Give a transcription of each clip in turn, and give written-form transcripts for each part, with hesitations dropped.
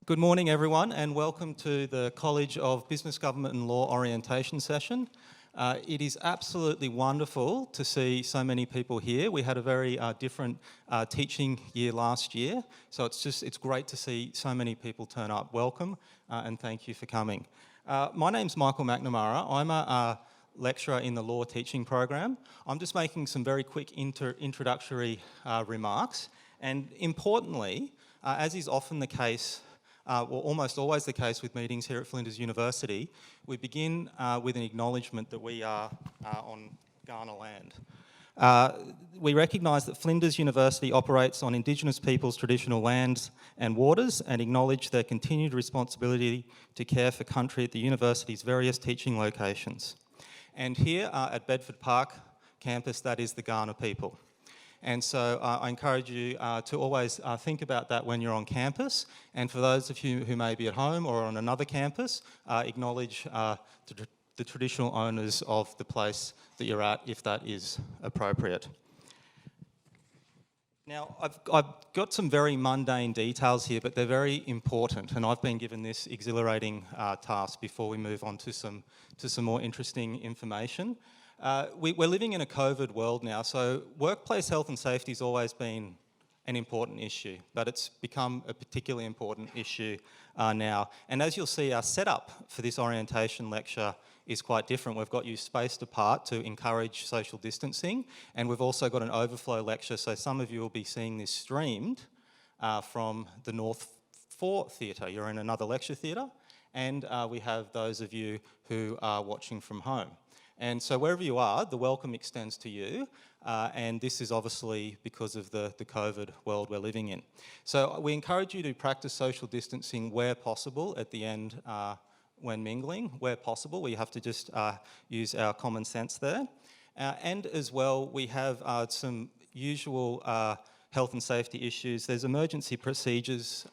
Good morning, everyone, and welcome to the College of Business, Government and Law orientation session. It is absolutely wonderful to see so many people here. We had a very different teaching year last year, so it's great to see so many people turn up. Welcome, and thank you for coming. My name's Michael McNamara. I'm a lecturer in the law teaching program. I'm just making some very quick introductory remarks, and importantly, as is often the case, almost always the case with meetings here at Flinders University, we begin with an acknowledgement that we are on Kaurna land. We recognise that Flinders University operates on Indigenous peoples' traditional lands and waters and acknowledge their continued responsibility to care for country at the university's various teaching locations. And here at Bedford Park campus, that is the Kaurna people. And so I encourage you to always think about that when you're on campus. And for those of you who may be at home or on another campus, acknowledge the traditional owners of the place that you're at, if that is appropriate. Now, I've got some very mundane details here, but they're very important, and I've been given this exhilarating task before we move on to some more interesting information. We're living in a COVID world now, so workplace health and safety has always been an important issue, but it's become a particularly important issue now. And as you'll see, our setup for this orientation lecture is quite different. We've got you spaced apart to encourage social distancing, and we've also got an overflow lecture, so some of you will be seeing this streamed from the North 4 Theatre. You're in another lecture theatre, and we have those of you who are watching from home. And so wherever you are, the welcome extends to you, and this is obviously because of the COVID world we're living in. So we encourage you to practice social distancing where possible at the end when mingling, where possible. We have to just use our common sense there. And as well, we have some usual health and safety issues. There's emergency procedures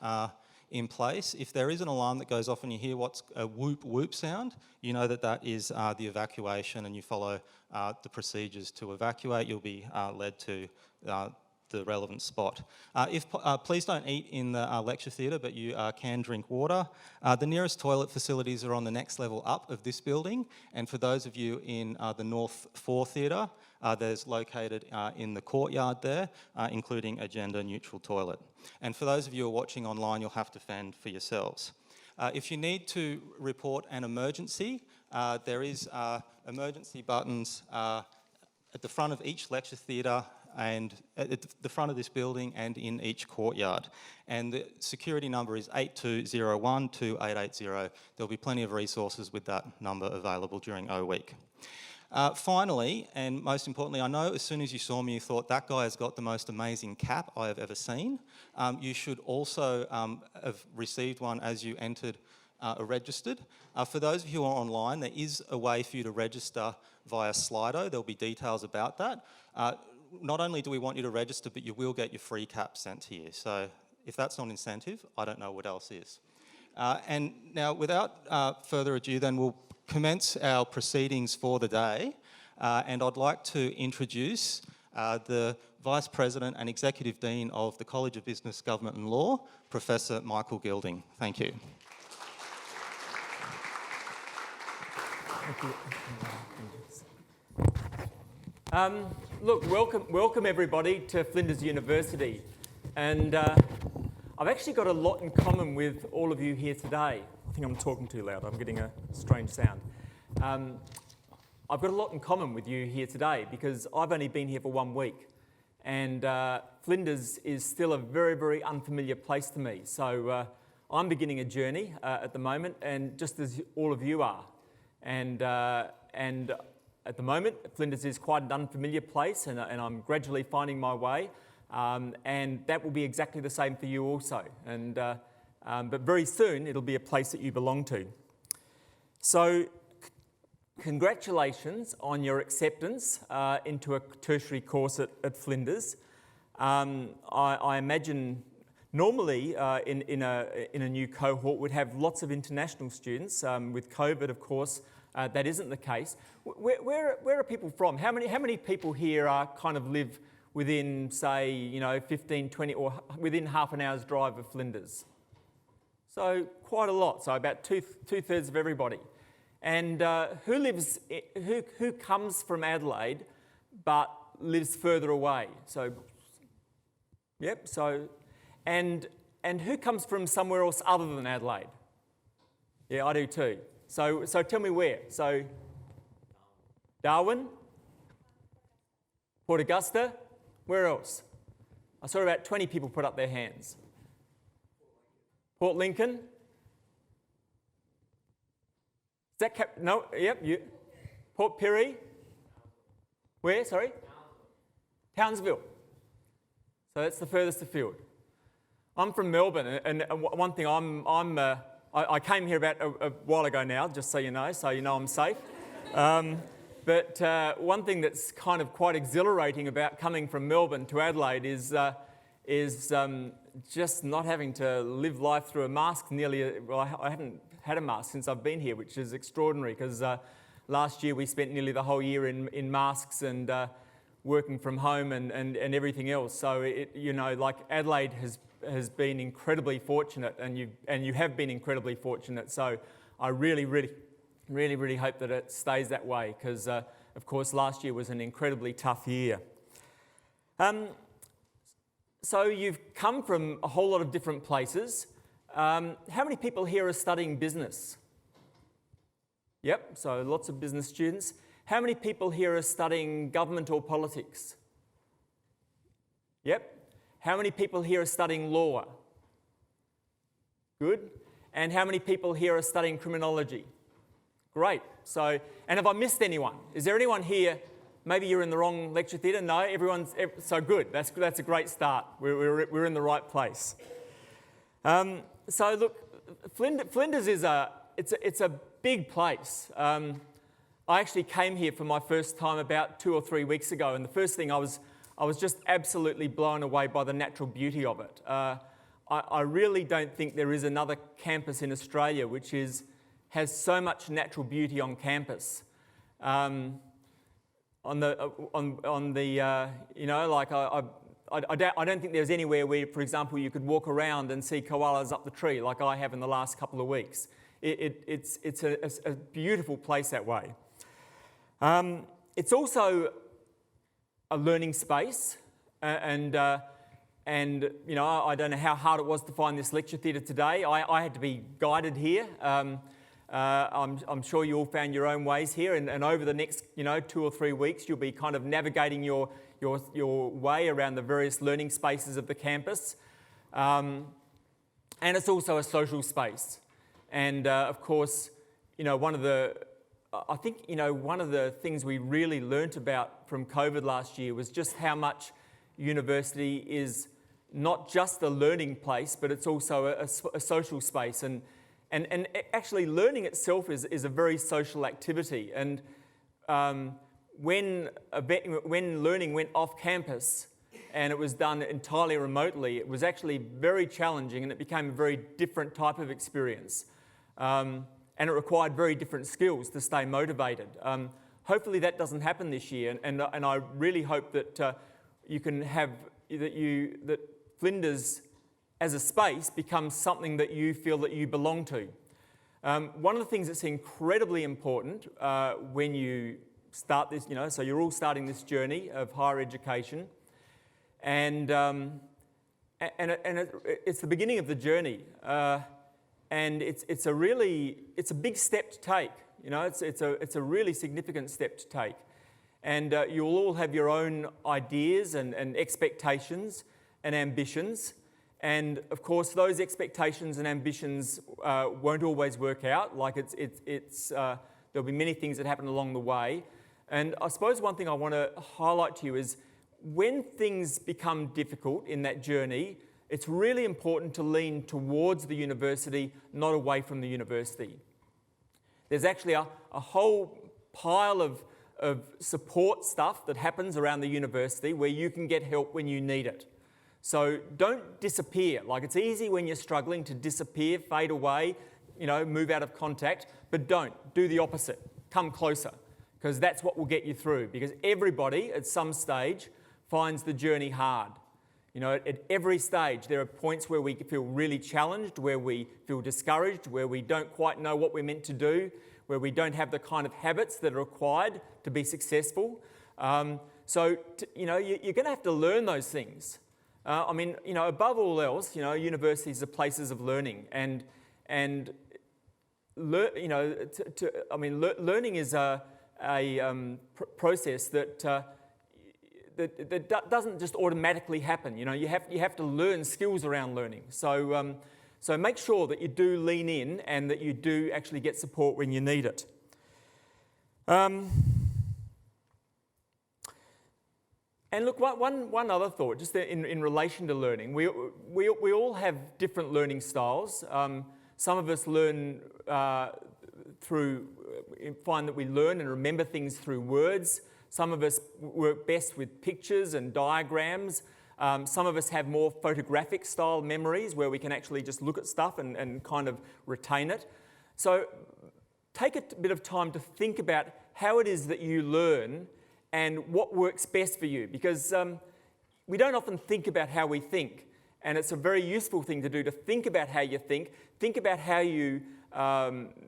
in place. If there is an alarm that goes off and you hear what's a whoop whoop sound, you know that that is the evacuation, and you follow the procedures to evacuate. You'll be led to the relevant spot. Please don't eat in the lecture theatre, but you can drink water. The nearest toilet facilities are on the next level up of this building, and for those of you in the North 4 Theatre, there's located in the courtyard there, including a gender-neutral toilet. And for those of you who are watching online, you'll have to fend for yourselves. If you need to report an emergency, there is emergency buttons at the front of each lecture theatre and at the front of this building and in each courtyard. And the security number is 8201 2880. There'll be plenty of resources with that number available during O Week. Finally, and most importantly, I know as soon as you saw me, you thought, that guy has got the most amazing cap I have ever seen. You should also have received one as you entered or registered. For those of you who are online, there is a way for you to register via Slido. There'll be details about that. Not only do we want you to register, but you will get your free cap sent to you. So if that's not incentive, I don't know what else is. And now, without further ado, then we'll commence our proceedings for the day. And I'd like to introduce the Vice President and Executive Dean of the College of Business, Government and Law, Professor Michael Gilding. Thank you. Thank you. Look, welcome everybody to Flinders University, and I've actually got a lot in common with all of you here today. I think I'm talking too loud, I'm getting a strange sound. I've got a lot in common with you here today because I've only been here for 1 week, and Flinders is still a very, very unfamiliar place to me. So I'm beginning a journey at the moment, and just as all of you are. And at the moment, Flinders is quite an unfamiliar place, and I'm gradually finding my way, and that will be exactly the same for you also. But very soon, it'll be a place that you belong to. So, congratulations on your acceptance into a tertiary course at Flinders. I imagine normally in a new cohort we'd have lots of international students. With COVID, of course, that isn't the case. Where are people from? How many people here kind of live within, say, 15, 20, or within half an hour's drive of Flinders? So quite a lot, so about two-thirds of everybody. And who comes from Adelaide but lives further away? So, yep, so, and who comes from somewhere else other than Adelaide? Yeah, I do too. So tell me where. So, Darwin, Port Augusta, where else? I saw about 20 people put up their hands. Port Lincoln. Is that no? Yep. You. Port Pirie. Where? Sorry. Townsville. So that's the furthest afield. I'm from Melbourne, and one thing I came here about a while ago now, just so you know I'm safe. But one thing that's kind of quite exhilarating about coming from Melbourne to Adelaide is just not having to live life through a mask I haven't had a mask since I've been here, which is extraordinary because last year we spent nearly the whole year in masks and working from home and everything else. So like Adelaide has been incredibly fortunate, and you have been incredibly fortunate. So I really hope that it stays that way because, of course, last year was an incredibly tough year. So you've come from a whole lot of different places. How many people here are studying business? Yep, so lots of business students. How many people here are studying government or politics? Yep. How many people here are studying law? Good. And how many people here are studying criminology? Great. So, and have I missed anyone? Is there anyone here? Maybe you're in the wrong lecture theatre. No, everyone's so good. That's a great start. We're in the right place. So look, Flinders is it's a big place. I actually came here for my first time about 2 or 3 weeks ago, and the first thing I was just absolutely blown away by the natural beauty of it. I really don't think there is another campus in Australia which has so much natural beauty on campus. I don't think there's anywhere where, for example, you could walk around and see koalas up the tree like I have in the last couple of weeks. It's a beautiful place that way. It's also a learning space, and I don't know how hard it was to find this lecture theatre today. I had to be guided here. I'm sure you all found your own ways here, and over the next 2 or 3 weeks, you'll be kind of navigating your way around the various learning spaces of the campus. And it's also a social space. And of course, one of the things we really learnt about from COVID last year was just how much university is not just a learning place, but it's also a social space. And actually learning itself is a very social activity. And when learning went off campus and it was done entirely remotely, it was actually very challenging, and it became a very different type of experience. And it required very different skills to stay motivated. Hopefully that doesn't happen this year, and I really hope that you can have that Flinders as a space becomes something that you feel that you belong to. One of the things that's incredibly important when you start this, so you're all starting this journey of higher education, and it's the beginning of the journey. And it's a big step to take. It's a really significant step to take. And you'll all have your own ideas and expectations and ambitions. And of course, those expectations and ambitions won't always work out. Like there'll be many things that happen along the way. And I suppose one thing I want to highlight to you is when things become difficult in that journey, it's really important to lean towards the university, not away from the university. There's actually a whole pile of support stuff that happens around the university where you can get help when you need it. So don't disappear. Like, it's easy when you're struggling to disappear, fade away, move out of contact, but don't. Do the opposite. Come closer, because that's what will get you through, because everybody at some stage finds the journey hard. You know, at every stage, there are points where we feel really challenged, where we feel discouraged, where we don't quite know what we're meant to do, where we don't have the kind of habits that are required to be successful. You know, you're going to have to learn those things. I mean, you know, above all else, you know, universities are places of learning, and you know, learning is a process that doesn't just automatically happen. You know, you have to learn skills around learning. So make sure that you do lean in and that you do actually get support when you need it. And look, one other thought, just in relation to learning, we all have different learning styles. Some of us learn find that we learn and remember things through words. Some of us work best with pictures and diagrams. Some of us have more photographic style memories where we can actually just look at stuff and kind of retain it. So take a bit of time to think about how it is that you learn and what works best for you, because we don't often think about how we think, and it's a very useful thing to do, to think about how you think about how you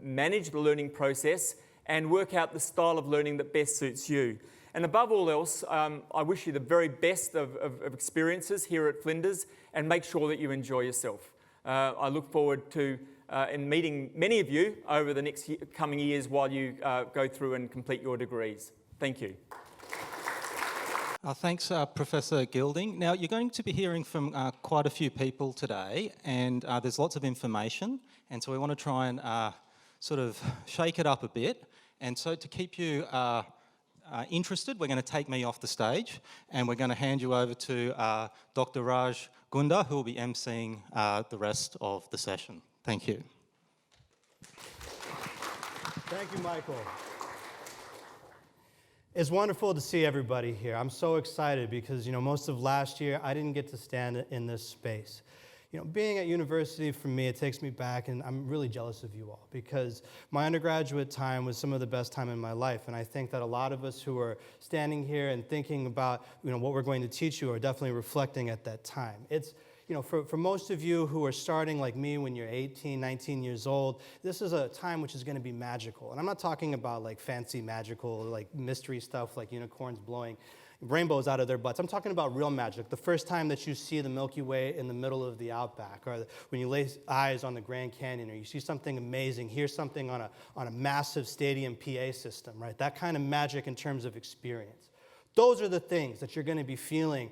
manage the learning process, and work out the style of learning that best suits you. And above all else, I wish you the very best of experiences here at Flinders, and make sure that you enjoy yourself. I look forward to in meeting many of you over the next coming years while you go through and complete your degrees. Thank you. Thanks, Professor Gilding. Now, you're going to be hearing from quite a few people today, and there's lots of information, and so we want to try and sort of shake it up a bit. And so to keep you interested, we're going to take me off the stage, and we're going to hand you over to Dr. Raj Gunda, who will be emceeing the rest of the session. Thank you. Thank you, Michael. It's wonderful to see everybody here. I'm so excited because, you know, most of last year I didn't get to stand in this space. You know, being at university for me, it takes me back, and I'm really jealous of you all because my undergraduate time was some of the best time in my life, and I think that a lot of us who are standing here and thinking about, you know, what we're going to teach you are definitely reflecting at that time. It's, you know, for most of you who are starting like me when you're 18, 19 years old, this is a time which is going to be magical. And I'm not talking about like fancy magical, like mystery stuff like unicorns blowing rainbows out of their butts. I'm talking about real magic. The first time that you see the Milky Way in the middle of the outback, or when you lay eyes on the Grand Canyon, or you see something amazing, hear something on a massive stadium PA system, right? That kind of magic in terms of experience. Those are the things that you're going to be feeling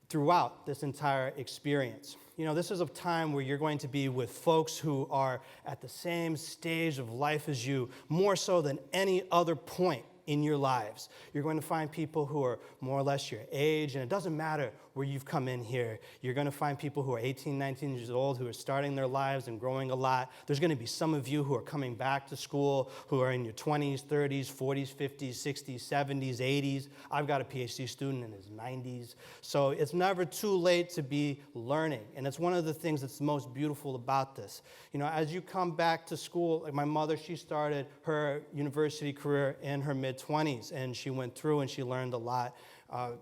throughout this entire experience. You know, this is a time where you're going to be with folks who are at the same stage of life as you, more so than any other point in your lives. You're going to find people who are more or less your age, and it doesn't matter where you've come in here. You're going to find people who are 18, 19 years old who are starting their lives and growing a lot. There's going to be some of you who are coming back to school who are in your 20s, 30s, 40s, 50s, 60s, 70s, 80s. I've got a PhD student in his 90s. So it's never too late to be learning, and it's one of the things that's most beautiful about this. You know, as you come back to school, like my mother, she started her university career in her mid-20s, and she went through and she learned a lot.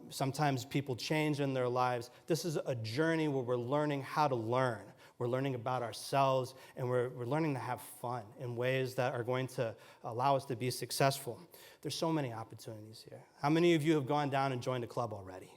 Sometimes people change in their lives. This is a journey where we're learning how to learn. We're learning about ourselves, and we're learning to have fun in ways that are going to allow us to be successful. There's so many opportunities here. How many of you have gone down and joined a club already?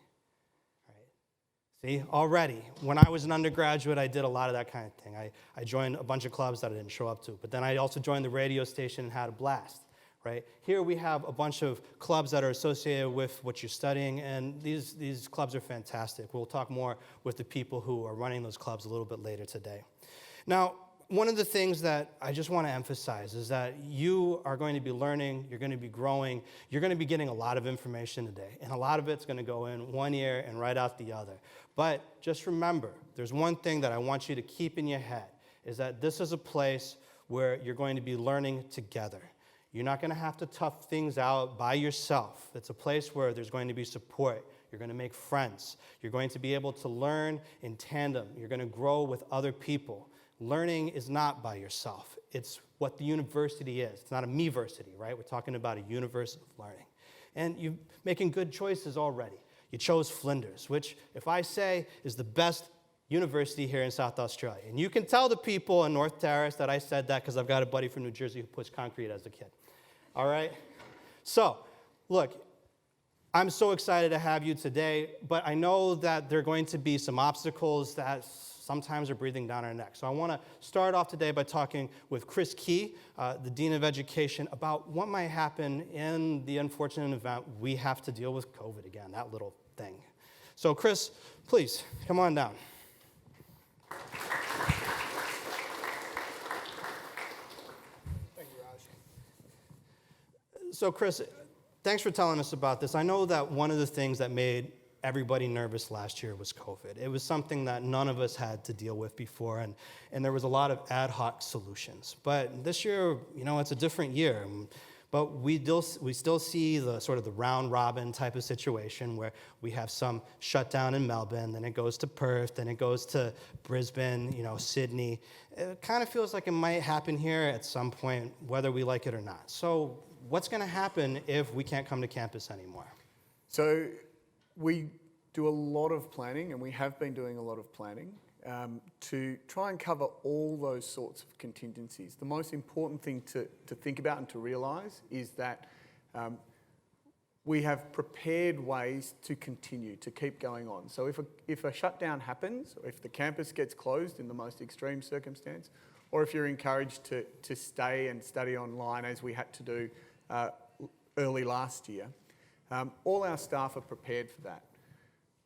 See, already. When I was an undergraduate, I did a lot of that kind of thing. I joined a bunch of clubs that I didn't show up to, but then I also joined the radio station and had a blast. Right? Here we have a bunch of clubs that are associated with what you're studying, and these clubs are fantastic. We'll talk more with the people who are running those clubs a little bit later today. Now, one of the things that I just want to emphasize is that you are going to be learning, you're going to be growing, you're going to be getting a lot of information today, and a lot of it's going to go in one ear and right out the other. But just remember, there's one thing that I want you to keep in your head, is that this is a place where you're going to be learning together. You're not going to have to tough things out by yourself. It's a place where there's going to be support. You're going to make friends. You're going to be able to learn in tandem. You're going to grow with other people. Learning is not by yourself. It's what the university is. It's not a me-versity, right? We're talking about a universe of learning. And you're making good choices already. You chose Flinders, which, if I say, is the best university here in South Australia. And you can tell the people in North Terrace that I said that because I've got a buddy from New Jersey who pushed concrete as a kid. All right? So, look, I'm so excited to have you today, but I know that there are going to be some obstacles that sometimes are breathing down our neck. So I want to start off today by talking with Chris Key, the Dean of Education, about what might happen in the unfortunate event we have to deal with COVID again, that little thing. So Chris, please, come on down. Thank you, Raj. So Chris, thanks for telling us about this. I know that one of the things that made everybody nervous last year was COVID. It was something that none of us had to deal with before, and there was a lot of ad hoc solutions. But this year, it's a different year. But we still see the sort of the round robin type of situation where we have some shutdown in Melbourne, then it goes to Perth, then it goes to Brisbane, Sydney. It kind of feels like it might happen here at some point, whether we like it or not. So what's going to happen if we can't come to campus anymore? So we do a lot of planning, and we have been doing a lot of planning to try and cover all those sorts of contingencies. The most important thing to think about and to realise is that we have prepared ways to continue, to keep going on. So if a shutdown happens, or if the campus gets closed in the most extreme circumstance, or if you're encouraged to stay and study online as we had to do early last year, all our staff are prepared for that.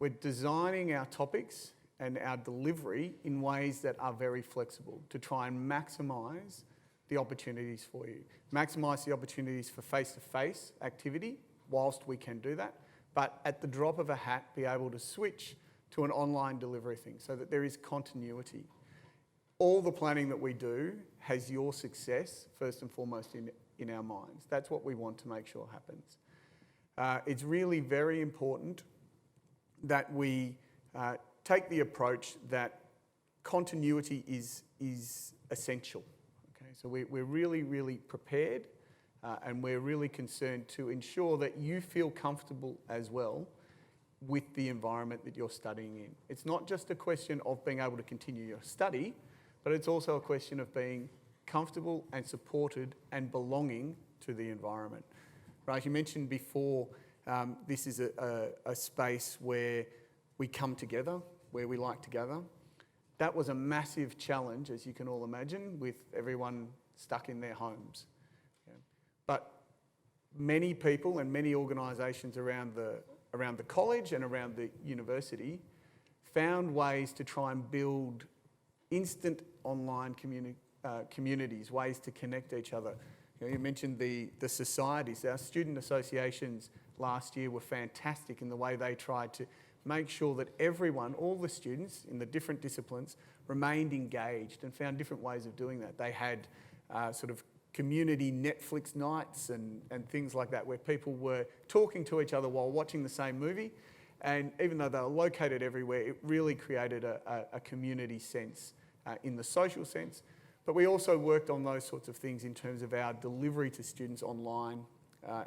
We're designing our topics and our delivery in ways that are very flexible to try and maximise the opportunities for you. Maximise the opportunities for face-to-face activity whilst we can do that, but at the drop of a hat be able to switch to an online delivery thing so that there is continuity. All the planning that we do has your success first and foremost in our minds. That's what we want to make sure happens. It's really very important that we take the approach that continuity is essential. Okay, so we're really, really prepared and we're really concerned to ensure that you feel comfortable as well with the environment that you're studying in. It's not just a question of being able to continue your study, but it's also a question of being comfortable and supported and belonging to the environment. Right, you mentioned before this is a space where we come together, where we like to gather. That was a massive challenge, as you can all imagine, with everyone stuck in their homes. Yeah. But many people and many organisations around the college and around the university found ways to try and build instant online communities, ways to connect each other. You mentioned the societies. Our student associations last year were fantastic in the way they tried to make sure that everyone, all the students in the different disciplines, remained engaged and found different ways of doing that. They had sort of community Netflix nights and things like that, where people were talking to each other while watching the same movie. And even though they were located everywhere, it really created a community sense in the social sense. But we also worked on those sorts of things in terms of our delivery to students online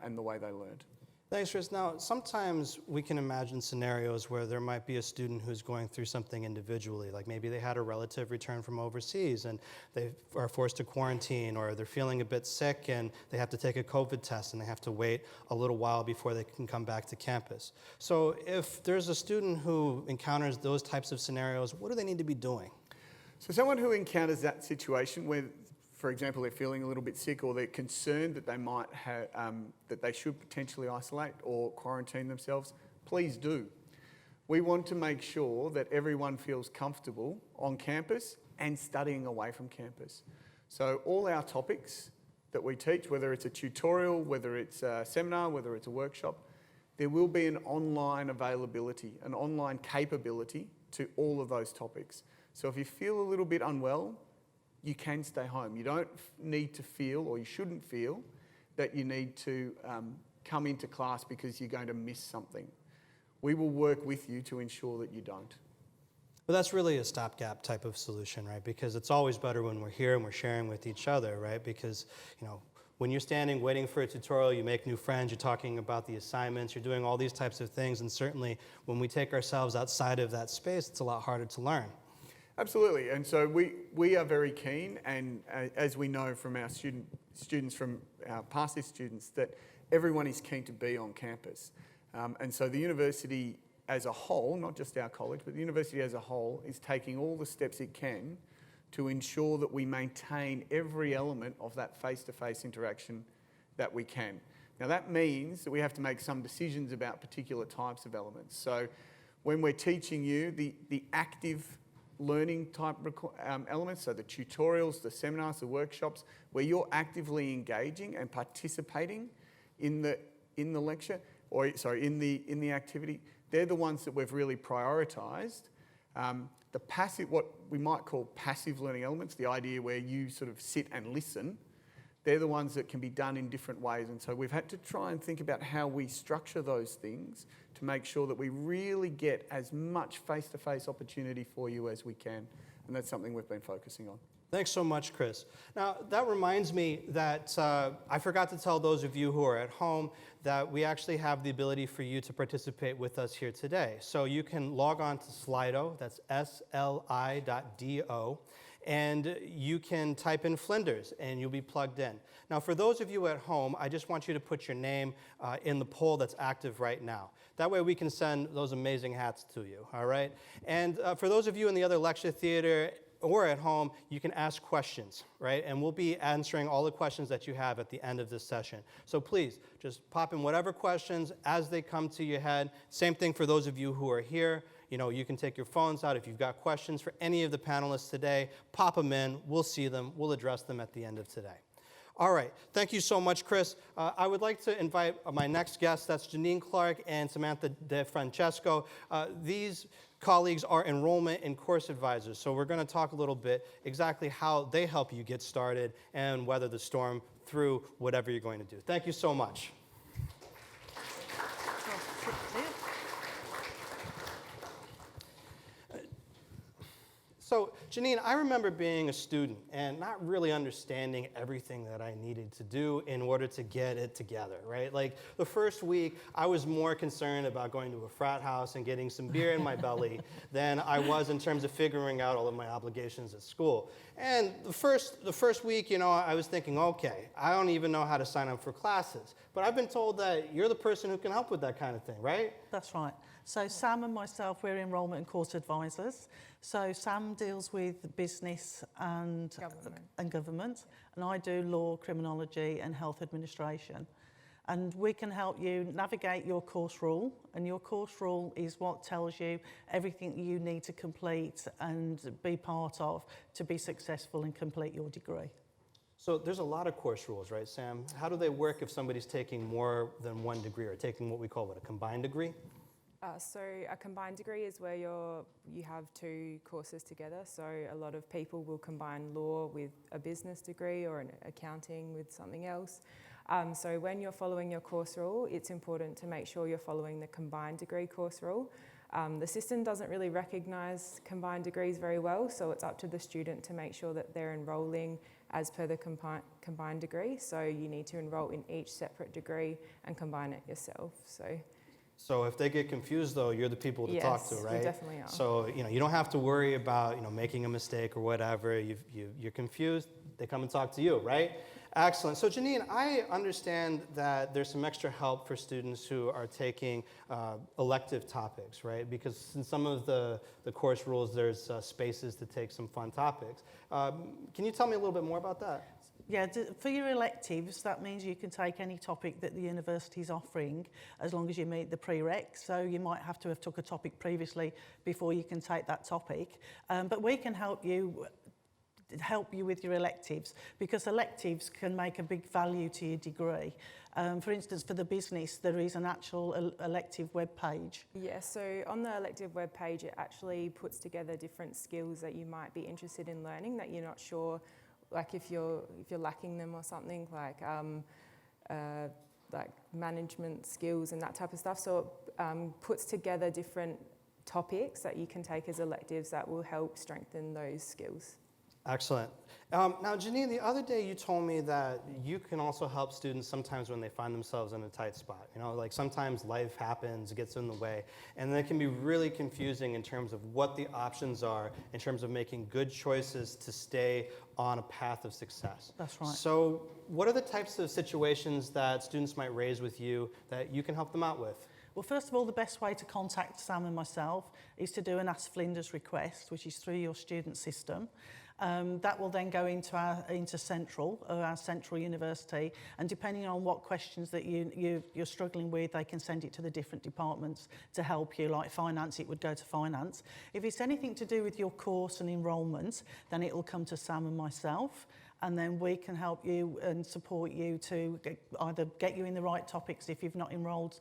and the way they learned. Thanks, Chris. Now, sometimes we can imagine scenarios where there might be a student who's going through something individually, like maybe they had a relative return from overseas and they are forced to quarantine, or they're feeling a bit sick and they have to take a COVID test and they have to wait a little while before they can come back to campus. So if there's a student who encounters those types of scenarios, what do they need to be doing? So someone who encounters that situation where, for example, they're feeling a little bit sick, or they're concerned that they might have, that they should potentially isolate or quarantine themselves, please do. We want to make sure that everyone feels comfortable on campus and studying away from campus. So all our topics that we teach, whether it's a tutorial, whether it's a seminar, whether it's a workshop, there will be an online availability, an online capability to all of those topics. So if you feel a little bit unwell, you can stay home. You don't need to feel, or you shouldn't feel, that you need to come into class because you're going to miss something. We will work with you to ensure that you don't. Well, that's really a stopgap type of solution, right? Because it's always better when we're here and we're sharing with each other, right? Because, when you're standing waiting for a tutorial, you make new friends, you're talking about the assignments, you're doing all these types of things, and certainly when we take ourselves outside of that space, it's a lot harder to learn. Absolutely, and so we are very keen, and as we know from our students from our past year students, that everyone is keen to be on campus. And so the university as a whole, not just our college, but the university as a whole is taking all the steps it can to ensure that we maintain every element of that face-to-face interaction that we can. Now that means that we have to make some decisions about particular types of elements. So when we're teaching you the active learning type elements, so the tutorials, the seminars, the workshops, where you're actively engaging and participating in the lecture, or sorry, in the activity, they're the ones that we've really prioritised. The passive, what we might call passive learning elements, the idea where you sort of sit and listen, they're the ones that can be done in different ways. And so we've had to try and think about how we structure those things to make sure that we really get as much face-to-face opportunity for you as we can. And that's something we've been focusing on. Thanks so much, Chris. Now, that reminds me that I forgot to tell those of you who are at home that we actually have the ability for you to participate with us here today. So you can log on to Slido, that's sli.do, and you can type in Flinders, and you'll be plugged in. Now, for those of you at home, I just want you to put your name in the poll that's active right now. That way we can send those amazing hats to you, all right? And for those of you in the other lecture theater, or at home, you can ask questions, right? And we'll be answering all the questions that you have at the end of this session. So please, just pop in whatever questions as they come to your head. Same thing for those of you who are here. You know, you can take your phones out. If you've got questions for any of the panelists today, pop them in. We'll see them. We'll address them at the end of today. All right, thank you so much, Chris. I would like to invite my next guests. That's Janine Clark and Samantha De Francesco. These colleagues are enrollment and course advisors, so we're going to talk a little bit exactly how they help you get started and weather the storm through whatever you're going to do. Thank you so much. So, Janine, I remember being a student and not really understanding everything that I needed to do in order to get it together, right? Like, the first week, I was more concerned about going to a frat house and getting some beer in my belly than I was in terms of figuring out all of my obligations at school. And the first week, you know, I was thinking, okay, I don't even know how to sign up for classes. But I've been told that you're the person who can help with that kind of thing, right? That's right. So Sam and myself, we're enrolment and course advisors. So Sam deals with business and government, and I do law, criminology and health administration. And we can help you navigate your course rule, and your course rule is what tells you everything you need to complete and be part of to be successful and complete your degree. So there's a lot of course rules, right, Sam? How do they work if somebody's taking more than one degree or taking what we call a combined degree? So a combined degree is where you have two courses together. So a lot of people will combine law with a business degree or an accounting with something else. So when you're following your course rule, it's important to make sure you're following the combined degree course rule. The system doesn't really recognise combined degrees very well, so it's up to the student to make sure that they're enrolling as per the combined degree. So you need to enrol in each separate degree and combine it yourself. So if they get confused, though, you're the people to talk to, right? Yes, you definitely are. So you don't have to worry about making a mistake or whatever. You're confused, they come and talk to you, right? Excellent. So Janine, I understand that there's some extra help for students who are taking elective topics, right? Because in some of the course rules, there's spaces to take some fun topics. Can you tell me a little bit more about that? Yeah, for your electives, that means you can take any topic that the university is offering as long as you meet the prereqs. So you might have to have took a topic previously before you can take that topic. But we can help you with your electives, because electives can make a big value to your degree. For instance, for the business, there is an actual elective web page. Yeah, so on the elective web page, it actually puts together different skills that you might be interested in learning that you're not sure, like if you're lacking them or something, like management skills and that type of stuff. So it puts together different topics that you can take as electives that will help strengthen those skills. Excellent. Now, Janine, the other day you told me that you can also help students sometimes when they find themselves in a tight spot. You know, like sometimes life happens, gets in the way, and it can be really confusing in terms of what the options are in terms of making good choices to stay on a path of success. That's right. So what are the types of situations that students might raise with you that you can help them out with? Well, first of all, the best way to contact Sam and myself is to do an Ask Flinders request, which is through your student system. That will then go into our central university, and depending on what questions that you're struggling with, they can send it to the different departments to help you. Like finance, it would go to finance. If it's anything to do with your course and enrolment, then it will come to Sam and myself, and then we can help you and support you to either get you in the right topics if you've not enrolled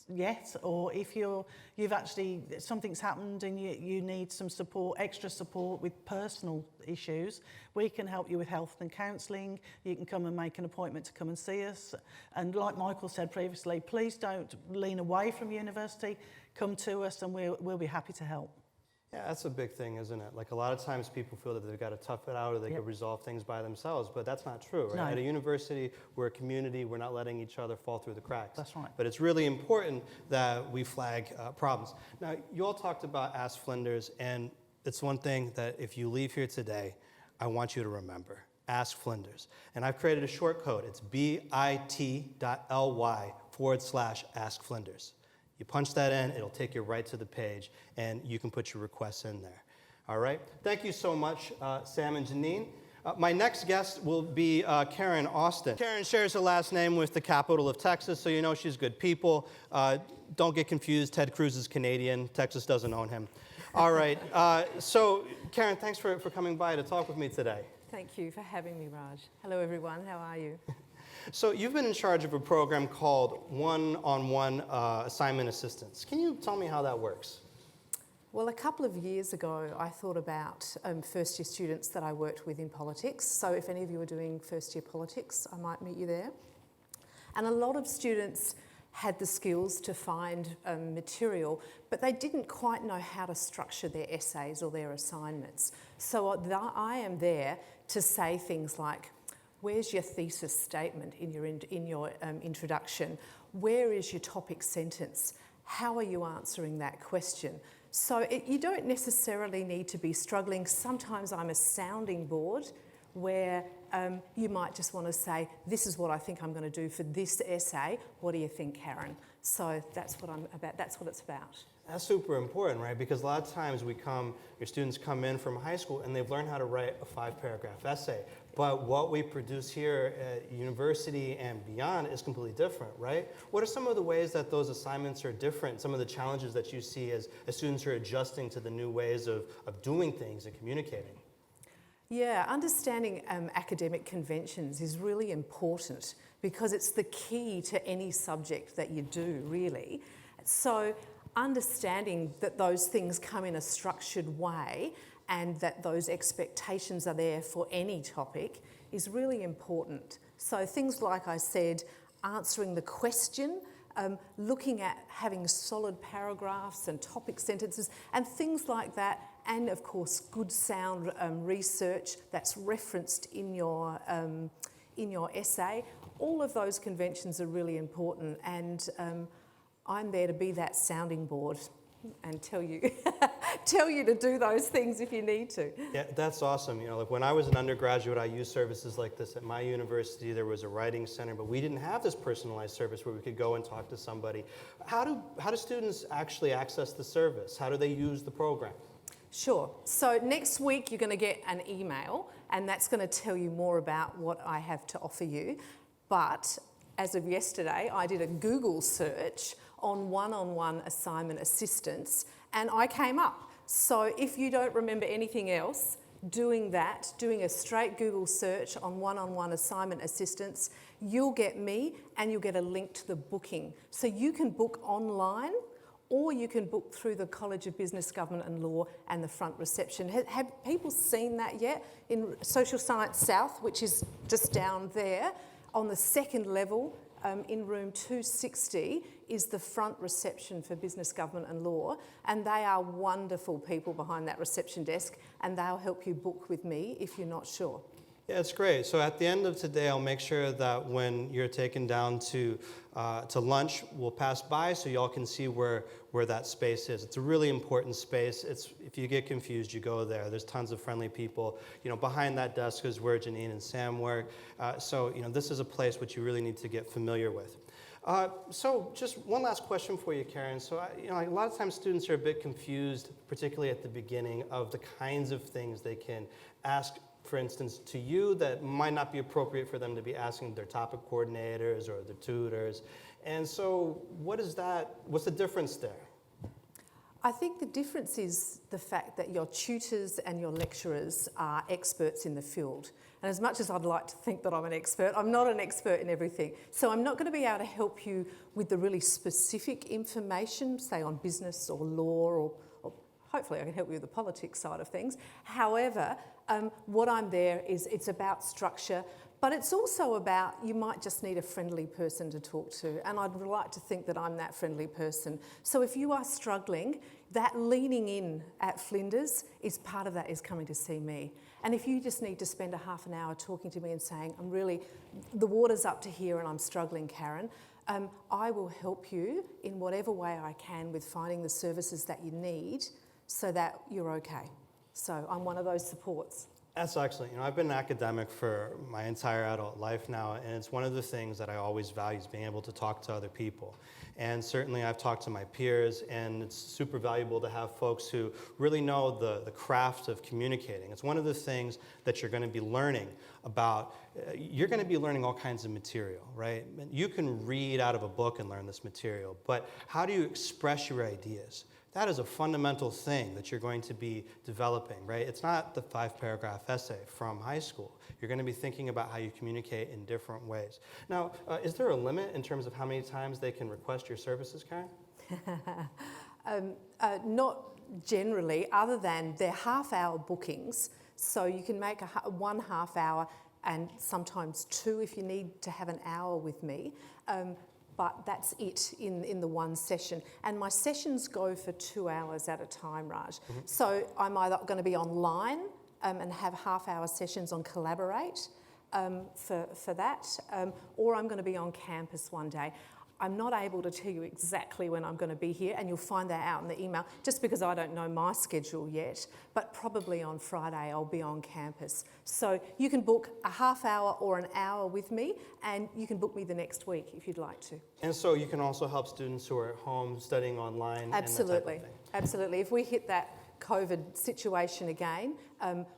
yet, or if you've actually, something's happened and you need some support, extra support with personal issues, we can help you with health and counselling. You can come and make an appointment to come and see us. And like Michael said previously, please don't lean away from university. Come to us and we'll be happy to help. Yeah, that's a big thing, isn't it? Like a lot of times people feel that they've got to tough it out or they can resolve things by themselves, but that's not true, right? No. At a university, we're a community, we're not letting each other fall through the cracks. That's right. But it's really important that we flag problems. Now, you all talked about Ask Flinders, and it's one thing that if you leave here today, I want you to remember. Ask Flinders. And I've created a short code. It's bit.ly/Ask Flinders. You punch that in, it'll take you right to the page, and you can put your requests in there. All right? Thank you so much, Sam and Janine. My next guest will be Karen Austin. Karen shares her last name with the capital of Texas, so you know she's good people. Don't get confused, Ted Cruz is Canadian. Texas doesn't own him. All right, so Karen, thanks for coming by to talk with me today. Thank you for having me, Raj. Hello, everyone. How are you? So you've been in charge of a program called One-on-One Assignment Assistance. Can you tell me how that works? Well, a couple of years ago, I thought about first-year students that I worked with in politics. So if any of you are doing first-year politics, I might meet you there. And a lot of students had the skills to find material, but they didn't quite know how to structure their essays or their assignments. So I am there to say things like, where's your thesis statement in your introduction? Where is your topic sentence? How are you answering that question? So you don't necessarily need to be struggling. Sometimes I'm a sounding board where you might just want to say, this is what I think I'm going to do for this essay. What do you think, Karen? So that's what I'm about. That's what it's about. That's super important, right? Because a lot of times your students come in from high school and they've learned how to write a 5-paragraph essay. But what we produce here at university and beyond is completely different, right? What are some of the ways that those assignments are different, some of the challenges that you see as students are adjusting to the new ways of doing things and communicating? Yeah, understanding academic conventions is really important because it's the key to any subject that you do, really. So understanding that those things come in a structured way and that those expectations are there for any topic is really important. So things like I said, answering the question, looking at having solid paragraphs and topic sentences and things like that, and of course good sound research that's referenced in your essay. All of those conventions are really important, and I'm there to be that sounding board and tell you to do those things if you need to. Yeah, that's awesome. You know, like when I was an undergraduate, I used services like this at my university. There was a writing center, but we didn't have this personalized service where we could go and talk to somebody. How do students actually access the service? How do they use the program? Sure. So next week you're going to get an email, and that's going to tell you more about what I have to offer you. But as of yesterday, I did a Google search on one-on-one assignment assistance, and I came up. So if you don't remember anything else, doing a straight Google search on one-on-one assignment assistance, you'll get me and you'll get a link to the booking. So you can book online, or you can book through the College of Business, Government and Law and the front reception. Have people seen that yet? In Social Science South, which is just down there, on the second level, in room 260 is the front reception for business, government and law, and they are wonderful people behind that reception desk, and they'll help you book with me if you're not sure. Yeah, it's great. So at the end of today, I'll make sure that when you're taken down to lunch, we'll pass by so y'all can see where that space is. It's a really important space. If you get confused, you go there. There's tons of friendly people. Behind that desk is where Janine and Sam work. So this is a place which you really need to get familiar with. So just one last question for you, Karen. So a lot of times students are a bit confused, particularly at the beginning, of the kinds of things they can ask, for instance, to you that might not be appropriate for them to be asking their topic coordinators or their tutors. And so what's the difference there? I think the difference is the fact that your tutors and your lecturers are experts in the field. And as much as I'd like to think that I'm an expert, I'm not an expert in everything. So I'm not going to be able to help you with the really specific information, say on business or law, or hopefully I can help you with the politics side of things. However, what I'm there is it's about structure, but it's also about you might just need a friendly person to talk to, and I'd like to think that I'm that friendly person. So if you are struggling, that leaning in at Flinders is part of that, is coming to see me. And if you just need to spend a half an hour talking to me and saying, the water's up to here and I'm struggling, Karen, I will help you in whatever way I can with finding the services that you need so that you're okay. So I'm one of those supports. That's excellent. I've been an academic for my entire adult life now, and it's one of the things that I always value is being able to talk to other people. And certainly I've talked to my peers, and it's super valuable to have folks who really know the craft of communicating. It's one of the things that you're going to be learning about. You're going to be learning all kinds of material, right? You can read out of a book and learn this material, but how do you express your ideas? That is a fundamental thing that you're going to be developing, right? It's not the 5-paragraph essay from high school. You're going to be thinking about how you communicate in different ways. Now, is there a limit in terms of how many times they can request your services, Karen? Not generally, other than they're half-hour bookings, so you can make one half-hour and sometimes two if you need to have an hour with me. But that's it in the one session. And my sessions go for 2 hours at a time, Raj. Mm-hmm. So I'm either going to be online and have half-hour sessions on Collaborate for that, or I'm going to be on campus one day. I'm not able to tell you exactly when I'm going to be here, and you'll find that out in the email, just because I don't know my schedule yet, but probably on Friday I'll be on campus. So you can book a half hour or an hour with me, and you can book me the next week if you'd like to. And so you can also help students who are at home studying online. Absolutely, and that type of thing. Absolutely. If we hit that COVID situation again,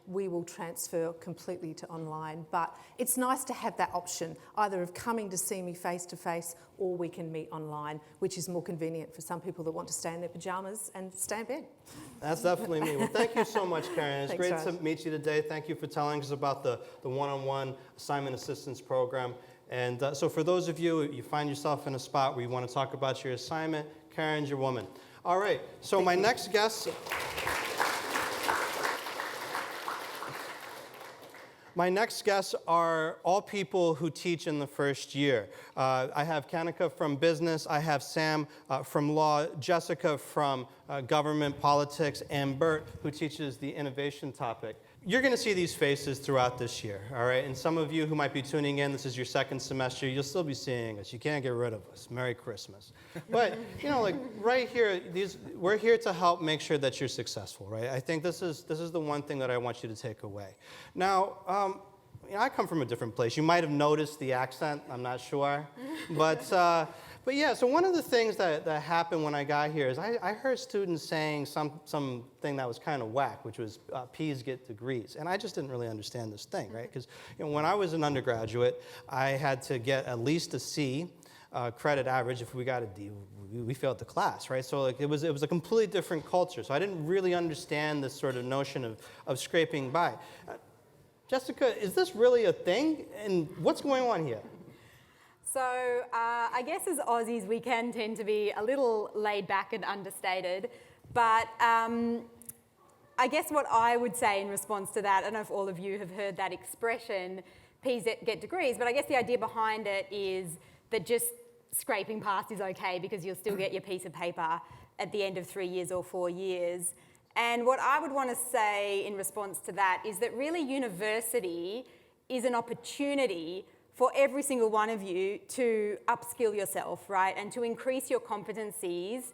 we will transfer completely to online. But it's nice to have that option, either of coming to see me face to face, or we can meet online, which is more convenient for some people that want to stay in their pajamas and stay in bed. That's definitely me. Well, thank you so much, Karen. It's Thanks, great Raj. to meet you today. Thank you for telling us about the one-on-one assignment assistance program. And so for those of you find yourself in a spot where you want to talk about your assignment, Karen's your woman. All right, so my next guest... My next guests are all people who teach in the first year. I have Kanika from business, I have Sam from law, Jessica from government politics, and Bert, who teaches the innovation topic. You're going to see these faces throughout this year, all right? And some of you who might be tuning in, this is your second semester, you'll still be seeing us. You can't get rid of us. Merry Christmas. But, right here, we're here to help make sure that you're successful, right? I think this is the one thing that I want you to take away. Now, I come from a different place. You might have noticed the accent, I'm not sure. But yeah, so one of the things that happened when I got here is I heard students saying something that was kind of whack, which was P's get degrees. And I just didn't really understand this thing, right? Because when I was an undergraduate, I had to get at least a C credit average. If we got a D, we failed the class, right? So it was a completely different culture. So I didn't really understand this sort of notion of scraping by. Jessica, is this really a thing? And what's going on here? So I guess as Aussies, we can tend to be a little laid back and understated. But I guess what I would say in response to that, I don't know if all of you have heard that expression, P's get degrees, but I guess the idea behind it is that just scraping past is okay because you'll still get your piece of paper at the end of 3 years or 4 years. And what I would want to say in response to that is that really university is an opportunity for every single one of you to upskill yourself, right? And to increase your competencies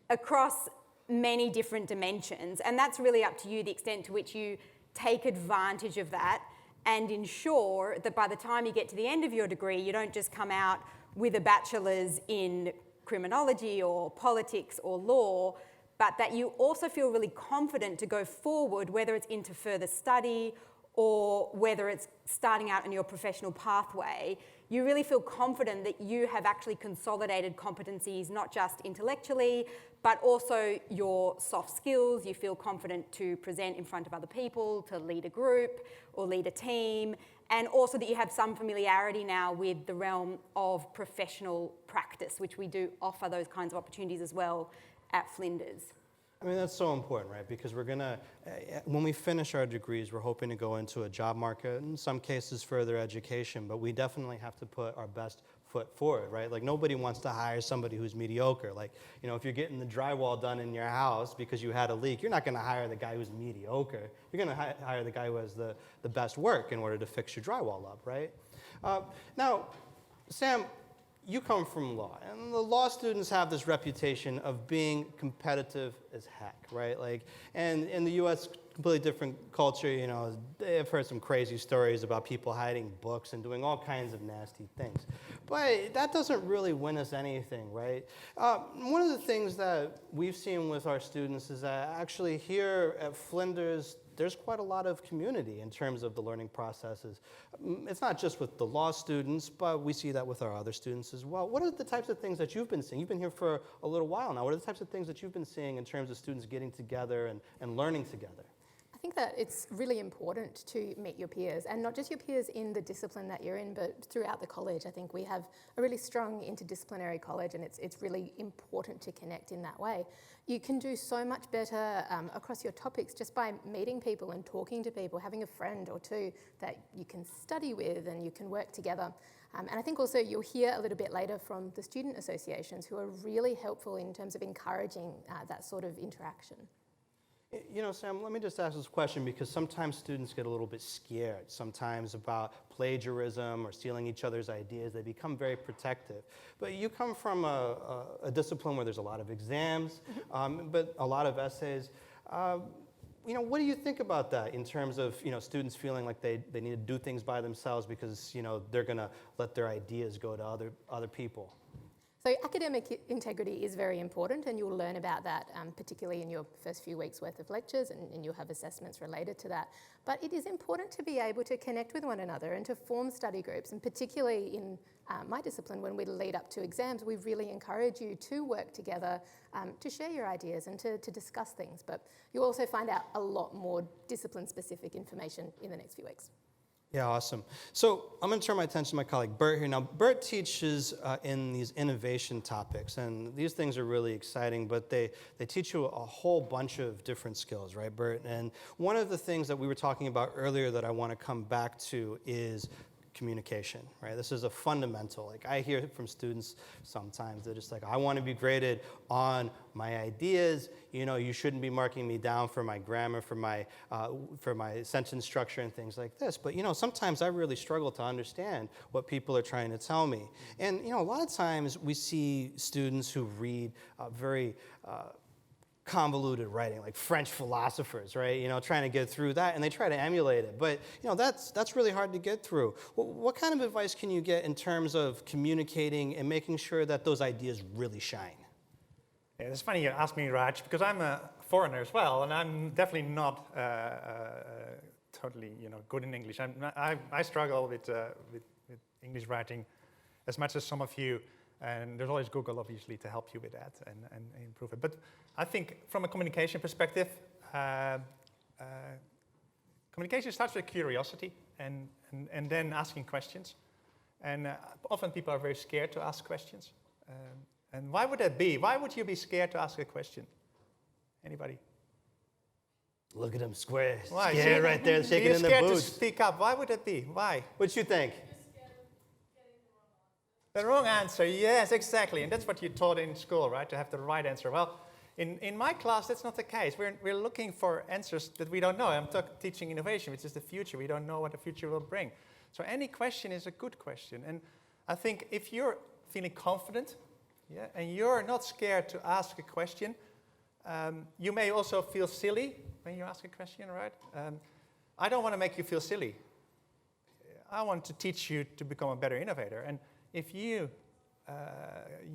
across many different dimensions. And that's really up to you, the extent to which you take advantage of that and ensure that by the time you get to the end of your degree, you don't just come out with a bachelor's in criminology or politics or law, but that you also feel really confident to go forward, whether it's into further study or whether it's starting out in your professional pathway. You really feel confident that you have actually consolidated competencies, not just intellectually, but also your soft skills. You feel confident to present in front of other people, to lead a group or lead a team, and also that you have some familiarity now with the realm of professional practice, which we do offer those kinds of opportunities as well at Flinders. I mean, that's so important, right? Because we're going to, when we finish our degrees, we're hoping to go into a job market, in some cases further education, but we definitely have to put our best foot forward, right? Like, nobody wants to hire somebody who's mediocre. Like, you know, if you're getting the drywall done in your house because you had a leak, you're not going to hire the guy who's mediocre. You're going to hire the guy who has the best work in order to fix your drywall up, right? Now, Sam, you come from law, and the law students have this reputation of being competitive as heck, right? Like, and in the U.S., completely different culture, you know, I've heard some crazy stories about people hiding books and doing all kinds of nasty things. But that doesn't really win us anything, right? One of the things that we've seen with our students is that actually here at Flinders, there's quite a lot of community in terms of the learning processes. It's not just with the law students, but we see that with our other students as well. What are the types of things that you've been seeing? You've been here for a little while now. What are the types of things that you've been seeing in terms of students getting together and learning together? I think that it's really important to meet your peers, and not just your peers in the discipline that you're in, but throughout the college. I think we have a really strong interdisciplinary college, and it's really important to connect in that way. You can do so much better across your topics just by meeting people and talking to people, having a friend or two that you can study with and you can work together. And I think also you'll hear a little bit later from the student associations, who are really helpful in terms of encouraging that sort of interaction. You know, Sam, let me just ask this question, because sometimes students get a little bit scared sometimes about plagiarism or stealing each other's ideas. They become very protective. But you come from a discipline where there's a lot of exams, but a lot of essays. You know, what do you think about that in terms of, you know, students feeling like they need to do things by themselves because, you know, they're going to let their ideas go to other people? So academic integrity is very important, and you'll learn about that, particularly in your first few weeks' worth of lectures, and you'll have assessments related to that. But it is important to be able to connect with one another and to form study groups, and particularly in my discipline, when we lead up to exams, we really encourage you to work together, to share your ideas and to discuss things. But you'll also find out a lot more discipline-specific information in the next few weeks. Yeah, awesome. So I'm going to turn my attention to my colleague Bert here. Now, Bert teaches in these innovation topics, and these things are really exciting, but they teach you a whole bunch of different skills, right, Bert? And one of the things that we were talking about earlier that I want to come back to is communication, right? This is a fundamental. Like, I hear from students sometimes, they're just like, I want to be graded on my ideas. You know, you shouldn't be marking me down for my grammar, for my sentence structure and things like this. But, you know, sometimes I really struggle to understand what people are trying to tell me. And, you know, a lot of times we see students who read very convoluted writing, like French philosophers, right? You know, trying to get through that, and they try to emulate it. But, you know, that's really hard to get through. What kind of advice can you get in terms of communicating and making sure that those ideas really shine? Yeah, it's funny you ask me, Raj, because I'm a foreigner as well, and I'm definitely not totally, you know, good in English. I struggle with English writing as much as some of you. And there's always Google, obviously, to help you with that and improve it. But I think from a communication perspective, communication starts with curiosity and then asking questions. And often people are very scared to ask questions. And why would that be? Why would you be scared to ask a question? Anybody? Look at him square, Why? scared right there, shaking in the scared boots. to speak up. Why would that be? Why? What you think? The wrong answer, yes, exactly. And that's what you taught in school, right? To have the right answer. Well, in my class, that's not the case. We're looking for answers that we don't know. I'm teaching innovation, which is the future. We don't know what the future will bring. So any question is a good question. And I think if you're feeling confident, and you're not scared to ask a question, you may also feel silly when you ask a question, right? I don't want to make you feel silly. I want to teach you to become a better innovator. And if you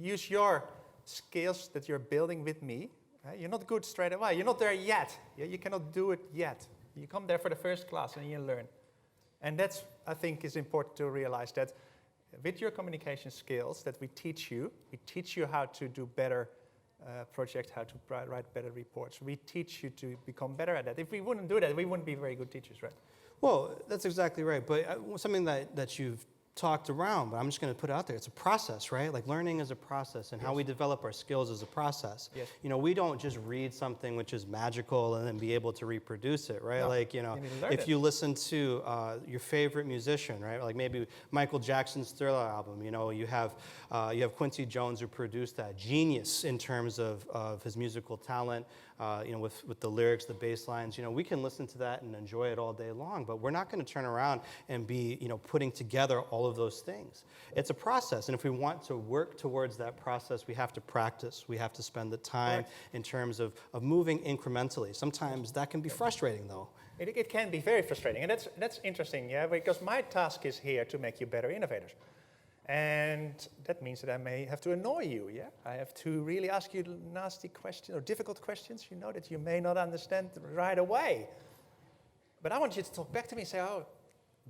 use your skills that you're building with me, right? You're not good straight away. You're not there yet. You cannot do it yet. You come there for the first class and you learn. And that's, I think, is important to realize that with your communication skills that we teach you how to do better projects, how to write better reports. We teach you to become better at that. If we wouldn't do that, we wouldn't be very good teachers, right? Well, that's exactly right. But something that you've talked around, but I'm just going to put it out there. It's a process, right? Like learning is a process, and how we develop our skills is a process. Yes. You know, we don't just read something which is magical and then be able to reproduce it, right? No, like, you know, if you listen to your favorite musician, right? Like maybe Michael Jackson's Thriller album, you know, you have Quincy Jones who produced that, genius in terms of his musical talent, you know, with the lyrics, the bass lines. You know, we can listen to that and enjoy it all day long, but we're not going to turn around and be, you know, putting together all of those things. It's a process, and if we want to work towards that process, we have to practice. We have to spend the time in terms of moving incrementally. Sometimes that can be frustrating, though. It can be very frustrating, and that's interesting, yeah, because my task is here to make you better innovators. And that means that I may have to annoy you, yeah? I have to really ask you nasty questions or difficult questions, you know, that you may not understand right away. But I want you to talk back to me and say, oh,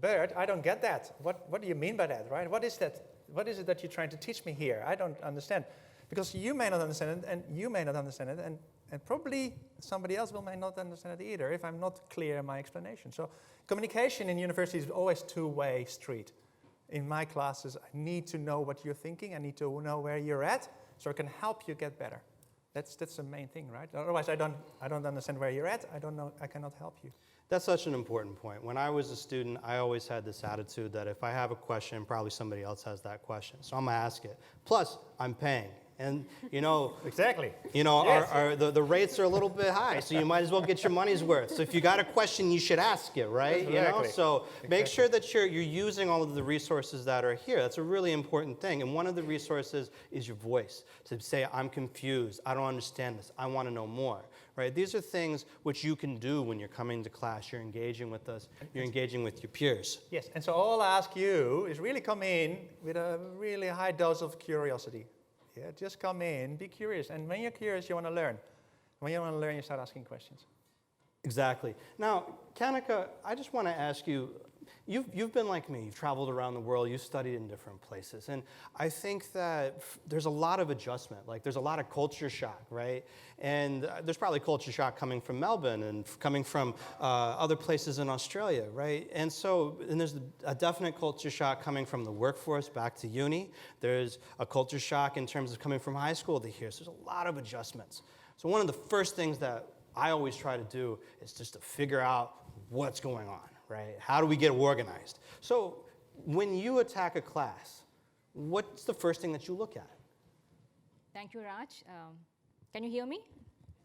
Bert, I don't get that. What do you mean by that, right? What is that? What is it that you're trying to teach me here? I don't understand. Because you may not understand it, and you may not understand it, and probably somebody else may not understand it either if I'm not clear in my explanation. So communication in university is always a two-way street. In my classes, I need to know what you're thinking. I need to know where you're at, so I can help you get better. That's the main thing, right? Otherwise, I don't understand where you're at. I don't know. I cannot help you. That's such an important point. When I was a student, I always had this attitude that if I have a question, probably somebody else has that question. So I'm going to ask it. Plus, I'm paying. And, you know, exactly. You know, yes. the rates are a little bit high, so you might as well get your money's worth. So if you got a question, you should ask it, right? Exactly. You know, so make sure that you're using all of the resources that are here. That's a really important thing. And one of the resources is your voice. To say, I'm confused, I don't understand this, I want to know more. Right? These are things which you can do when you're coming to class. You're engaging with us. You're engaging with your peers. Yes, and so all I ask you is really come in with a really high dose of curiosity. Yeah, just come in, be curious. And when you're curious, you want to learn. When you want to learn, you start asking questions. Exactly. Now, Kanika, I just want to ask you, you've been like me. You've traveled around the world. You've studied in different places. And I think that there's a lot of adjustment. Like, there's a lot of culture shock, right? And there's probably culture shock coming from Melbourne and coming from other places in Australia, right? And there's a definite culture shock coming from the workforce back to uni. There's a culture shock in terms of coming from high school to here. So there's a lot of adjustments. So one of the first things that I always try to do is just to figure out what's going on, right? How do we get organized? So when you attack a class, what's the first thing that you look at? Thank you, Raj. Can you hear me?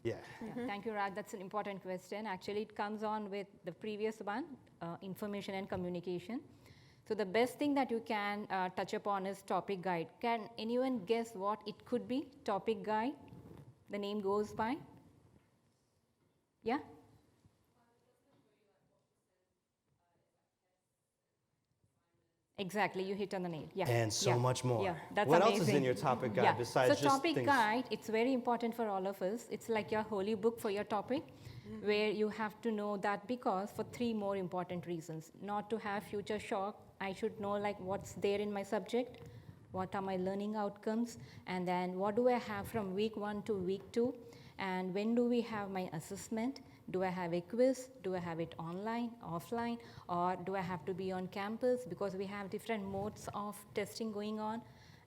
Yeah. Thank you, Raj. That's an important question. Actually, it comes on with the previous one, information and communication. So the best thing that you can touch upon is topic guide. Can anyone guess what it could be? Topic guide, the name goes by? Yeah? Exactly, you hit on the nail. Yeah. And so much more. Yeah, that's what amazing. else is in your topic guide besides so just topic things? guide, it's very important for all of us. It's like your holy book for your topic, where you have to know that because for 3 more important reasons. Not to have future shock, I should know like what's there in my subject, what are my learning outcomes, and then what do I have from week 1 to week 2, and when do we have my assessment? Do I have a quiz? Do I have it online, offline, or do I have to be on campus? Because we have different modes of testing going on.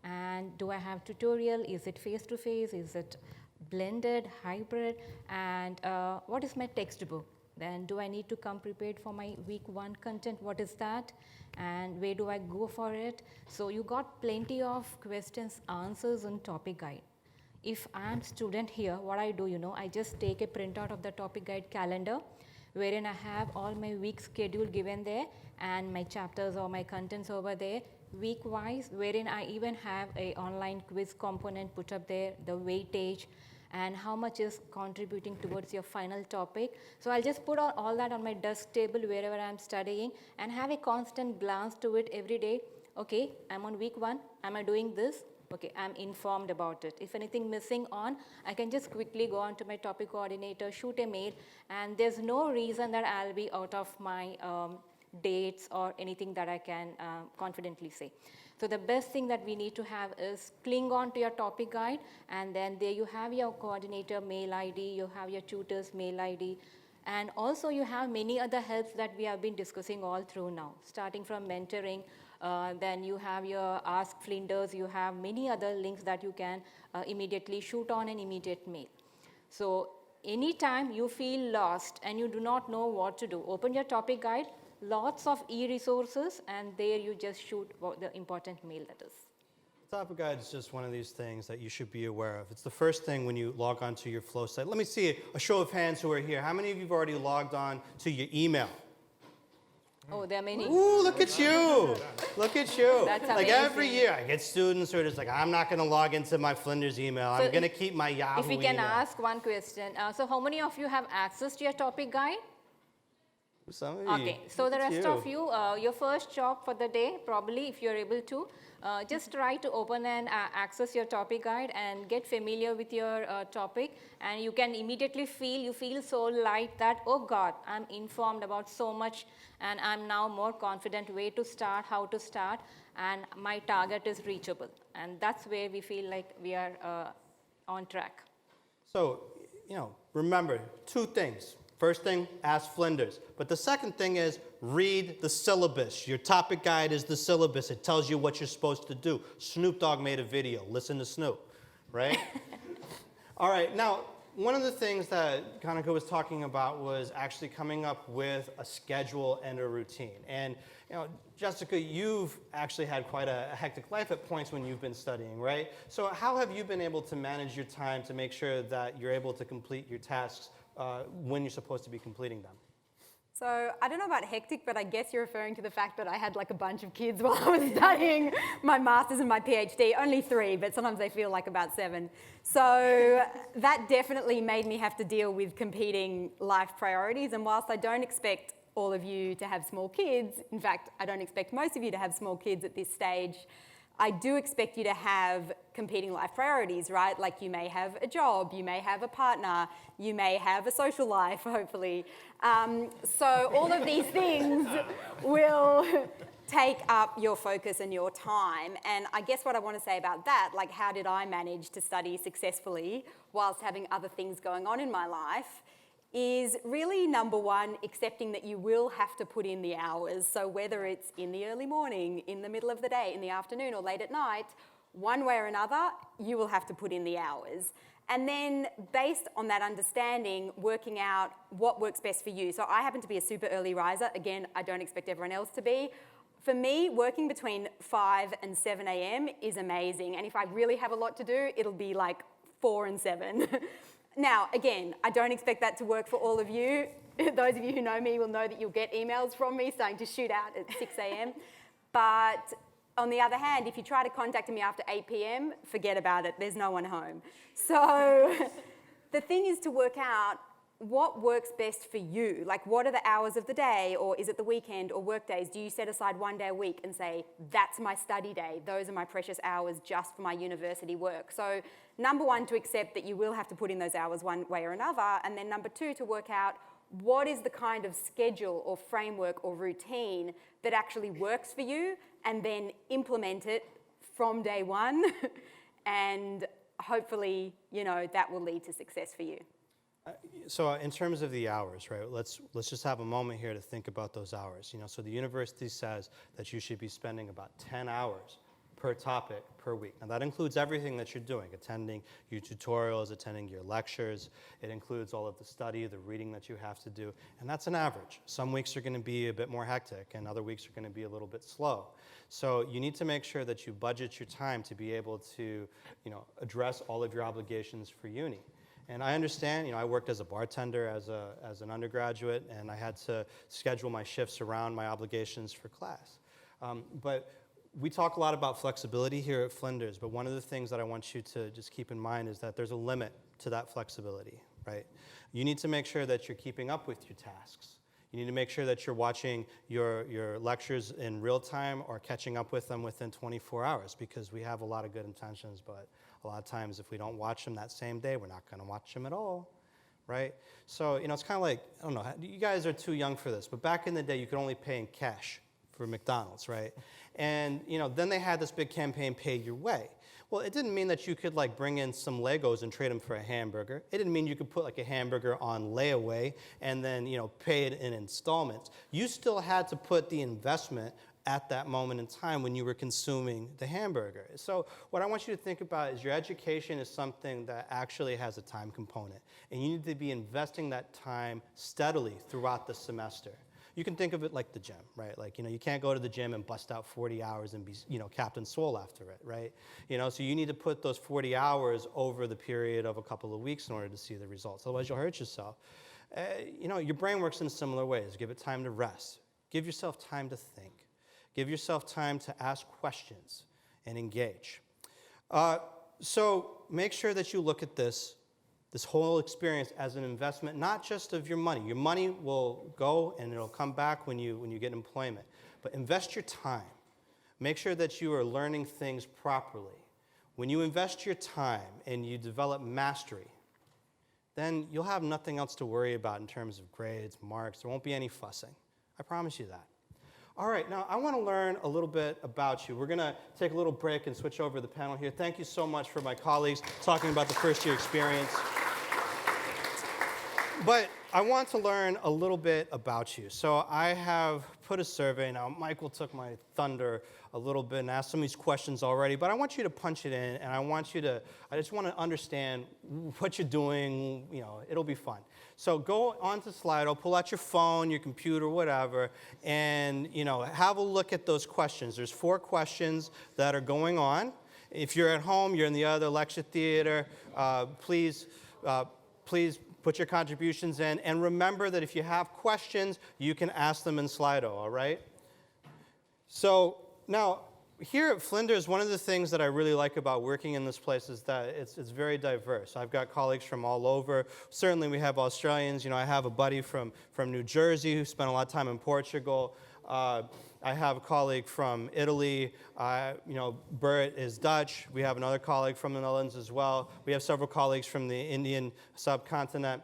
And do I have tutorial? Is it face-to-face? Is it blended, hybrid? And what is my textbook? Then do I need to come prepared for my week 1 content? What is that? And where do I go for it? So you got plenty of questions, answers on topic guide. If I'm student here, what I do, I just take a printout of the topic guide calendar, wherein I have all my week schedule given there and my chapters or my contents over there, week wise, wherein I even have a online quiz component put up there, the weightage, and how much is contributing towards your final topic. So I'll just put all that on my desk table wherever I'm studying and have a constant glance to it every day. Okay, I'm on week 1, am I doing this? Okay, I'm informed about it. If anything missing on, I can just quickly go on to my topic coordinator, shoot a mail, and there's no reason that I'll be out of my dates or anything that I can confidently say. So the best thing that we need to have is cling on to your topic guide, and then there you have your coordinator mail ID, you have your tutor's mail ID, and also you have many other helps that we have been discussing all through now, starting from mentoring, then you have your Ask Flinders, you have many other links that you can immediately shoot on an immediate mail. So anytime you feel lost and you do not know what to do, open your topic guide, lots of e-resources, and there you just shoot the important mail letters. The topic guide is just one of these things that you should be aware of. It's the first thing when you log on to your Flow site. Let me see a show of hands who are here. How many of you have already logged on to your email? Oh, there are many. Ooh, look at you. Look at you. That's like amazing. every year, I get students who are just like, I'm not going to log into my Flinders email. So I'm going to keep my Yahoo If we can email. ask one question. So how many of you have access to your topic guide? Some of you. Okay, so the Look at rest of you, your first job for the day, probably if you're able to, just try to open and access your topic guide and get familiar with your topic, and you can immediately feel so light that, oh God, I'm informed about so much and I'm now more confident where to start, how to start, and my target is reachable. And that's where we feel like we are on track. So, remember 2 things. First thing, ask Flinders. But the second thing is read the syllabus. Your topic guide is the syllabus. It tells you what you're supposed to do. Snoop Dogg made a video. Listen to Snoop, right? All right, now, one of the things that Kanako was talking about was actually coming up with a schedule and a routine. And, Jessica, you've actually had quite a hectic life at points when you've been studying, right? So how have you been able to manage your time to make sure that you're able to complete your tasks when you're supposed to be completing them? So I don't know about hectic, but I guess you're referring to the fact that I had like a bunch of kids while I was studying my master's and my PhD. Only 3, but sometimes they feel like about 7. So that definitely made me have to deal with competing life priorities. And whilst I don't expect all of you to have small kids, in fact, I don't expect most of you to have small kids at this stage, I do expect you to have competing life priorities, right? Like you may have a job, you may have a partner, you may have a social life, hopefully. So all of these things will take up your focus and your time. And I guess what I want to say about that, like how did I manage to study successfully whilst having other things going on in my life, is really number 1, accepting that you will have to put in the hours. So whether it's in the early morning, in the middle of the day, in the afternoon, or late at night, one way or another, you will have to put in the hours. And then based on that understanding, working out what works best for you. So I happen to be a super early riser. Again, I don't expect everyone else to be. For me, working between 5 and 7 a.m. is amazing. And if I really have a lot to do, it'll be like 4 and 7. Now, again, I don't expect that to work for all of you. Those of you who know me will know that you'll get emails from me starting to shoot out at 6 a.m. But on the other hand, if you try to contact me after 8 p.m, forget about it. There's no one home. So the thing is to work out what works best for you. Like, what are the hours of the day, or is it the weekend or work days? Do you set aside 1 day a week and say, that's my study day, those are my precious hours just for my university work? So number 1, to accept that you will have to put in those hours one way or another, and then number 2, to work out what is the kind of schedule or framework or routine that actually works for you, and then implement it from day 1, and hopefully, that will lead to success for you. So in terms of the hours, right, let's just have a moment here to think about those hours. So the university says that you should be spending about 10 hours per topic per week. Now that includes everything that you're doing, attending your tutorials, attending your lectures. It includes all of the study, the reading that you have to do, and that's an average. Some weeks are going to be a bit more hectic, and other weeks are going to be a little bit slow. So you need to make sure that you budget your time to be able to, address all of your obligations for uni. And I understand, I worked as a bartender as an undergraduate, and I had to schedule my shifts around my obligations for class. But we talk a lot about flexibility here at Flinders, but one of the things that I want you to just keep in mind is that there's a limit to that flexibility, right? You need to make sure that you're keeping up with your tasks. You need to make sure that you're watching your lectures in real time or catching up with them within 24 hours, because we have a lot of good intentions, but a lot of times if we don't watch them that same day, we're not going to watch them at all, right? So, it's kind of like, I don't know, you guys are too young for this, but back in the day, you could only pay in cash for McDonald's, right? And, then they had this big campaign, Pay Your Way. Well, it didn't mean that you could bring in some Legos and trade them for a hamburger. It didn't mean you could put a hamburger on layaway and then, pay it in installments. You still had to put the investment at that moment in time when you were consuming the hamburger. So what I want you to think about is your education is something that actually has a time component, and you need to be investing that time steadily throughout the semester. You can think of it like the gym, right? You can't go to the gym and bust out 40 hours and be, Captain Swole after it, right? So you need to put those 40 hours over the period of a couple of weeks in order to see the results. Otherwise, you'll hurt yourself. Your brain works in similar ways. Give it time to rest. Give yourself time to think. Give yourself time to ask questions and engage. So make sure that you look at this whole experience as an investment, not just of your money. Your money will go and it'll come back when you get employment. But invest your time. Make sure that you are learning things properly. When you invest your time and you develop mastery, then you'll have nothing else to worry about in terms of grades, marks. There won't be any fussing. I promise you that. All right, now I want to learn a little bit about you. We're going to take a little break and switch over the panel here. Thank you so much for my colleagues talking about the first year experience. But I want to learn a little bit about you. So I have put a survey. Now, Michael took my thunder a little bit and asked some of these questions already, but I want you to punch it in, and I just want to understand what you're doing. It'll be fun. So go onto Slido, pull out your phone, your computer, whatever, and, have a look at those questions. There's 4 questions that are going on. If you're at home, you're in the other lecture theater, please put your contributions in, and remember that if you have questions, you can ask them in Slido, all right? So now, here at Flinders, one of the things that I really like about working in this place is that it's very diverse. I've got colleagues from all over. Certainly we have Australians. I have a buddy from New Jersey who spent a lot of time in Portugal. I have a colleague from Italy. Bert is Dutch. We have another colleague from the Netherlands as well. We have several colleagues from the Indian subcontinent.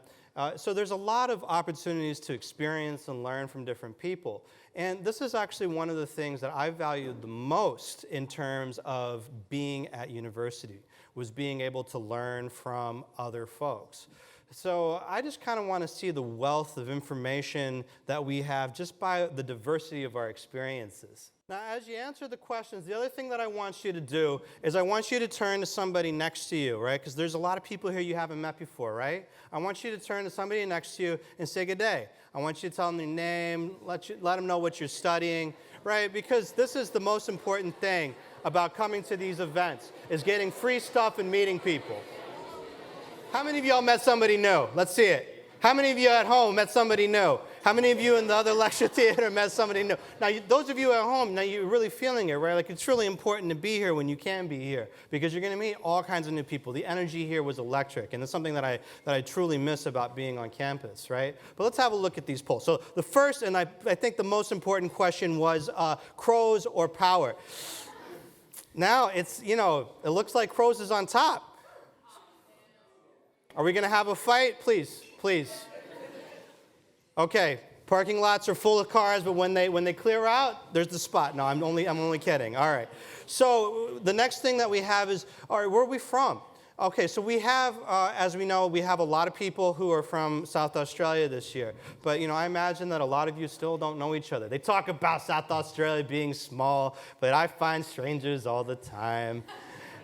So there's a lot of opportunities to experience and learn from different people. And this is actually one of the things that I valued the most in terms of being at university, was being able to learn from other folks. So I just kind of want to see the wealth of information that we have just by the diversity of our experiences. Now, as you answer the questions, the other thing that I want you to do is I want you to turn to somebody next to you, right? Because there's a lot of people here you haven't met before, right? I want you to turn to somebody next to you and say good day. I want you to tell them your name, let them know what you're studying, right? Because this is the most important thing about coming to these events, is getting free stuff and meeting people. How many of y'all met somebody new? Let's see it. How many of you at home met somebody new? How many of you in the other lecture theater met somebody new? Now, those of you at home, now you're really feeling it, right? It's really important to be here when you can be here, because you're going to meet all kinds of new people. The energy here was electric, and it's something that I truly miss about being on campus, right? But let's have a look at these polls. So the first, and I think the most important question was crows or power. Now, it looks like crows is on top. Are we going to have a fight? Please. Okay, parking lots are full of cars, but when they clear out, there's the spot. No, I'm only kidding. All right. So the next thing that we have is, all right, where are we from? Okay, so we have, as we know, we have a lot of people who are from South Australia this year. But, I imagine that a lot of you still don't know each other. They talk about South Australia being small, but I find strangers all the time,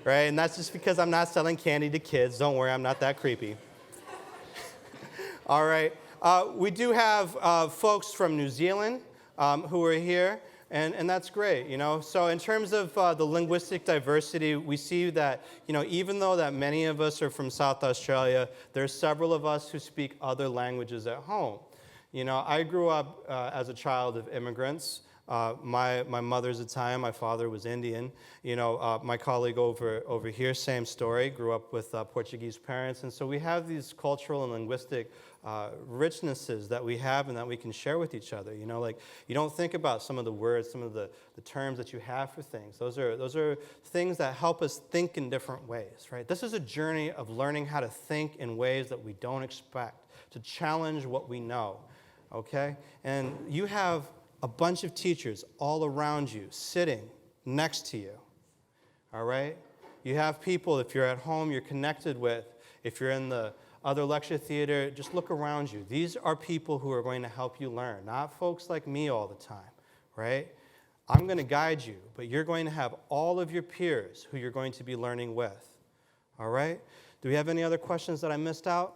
right? And that's just because I'm not selling candy to kids. Don't worry, I'm not that creepy. All right. We do have folks from New Zealand who are here. And that's great, So in terms of the linguistic diversity, we see that, even though that many of us are from South Australia, there's several of us who speak other languages at home. I grew up as a child of immigrants. My mother's Italian, my father was Indian. My colleague over here, same story, grew up with Portuguese parents. And so we have these cultural and linguistic richnesses that we have and that we can share with each other. Like you don't think about some of the words, some of the terms that you have for things. Those are things that help us think in different ways, right? This is a journey of learning how to think in ways that we don't expect, to challenge what we know, okay? And you have a bunch of teachers all around you, sitting next to you, all right? You have people, if you're at home, you're connected with. If you're in the other lecture theater, just look around you. These are people who are going to help you learn, not folks like me all the time, right? I'm going to guide you, but you're going to have all of your peers who you're going to be learning with, all right? Do we have any other questions that I missed out?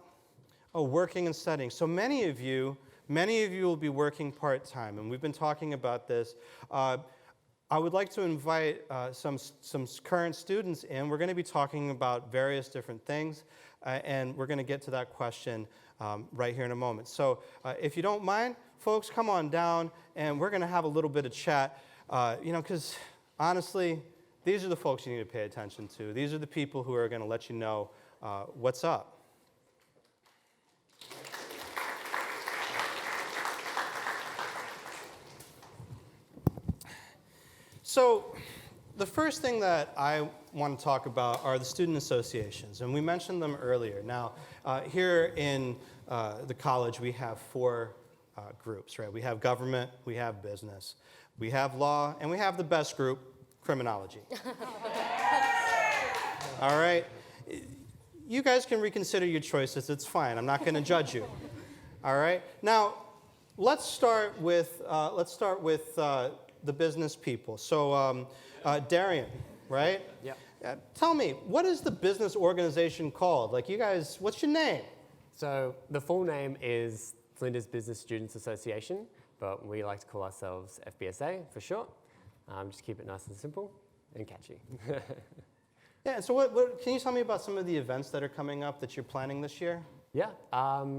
Oh, working and studying. So many of you will be working part-time, and we've been talking about this. I would like to invite some current students in. We're going to be talking about various different things, and we're going to get to that question right here in a moment. So if you don't mind, folks, come on down, and we're going to have a little bit of chat, because honestly, these are the folks you need to pay attention to. These are the people who are going to let you know what's up. So the first thing that I want to talk about are the student associations, and we mentioned them earlier. Now, here in the college, we have 4 groups, right? We have government, we have business, we have law, and we have the best group, criminology. All right? You guys can reconsider your choices. It's fine. I'm not going to judge you. All right? Now, let's start with the business people. So, Darian, right? Yeah. Tell me, what is the business organization called? Like, you guys, what's your name? So the full name is Flinders Business Students Association, but we like to call ourselves FBSA for short. Just keep it nice and simple and catchy. Yeah, and so what can you tell me about some of the events that are coming up that you're planning this year? Yeah,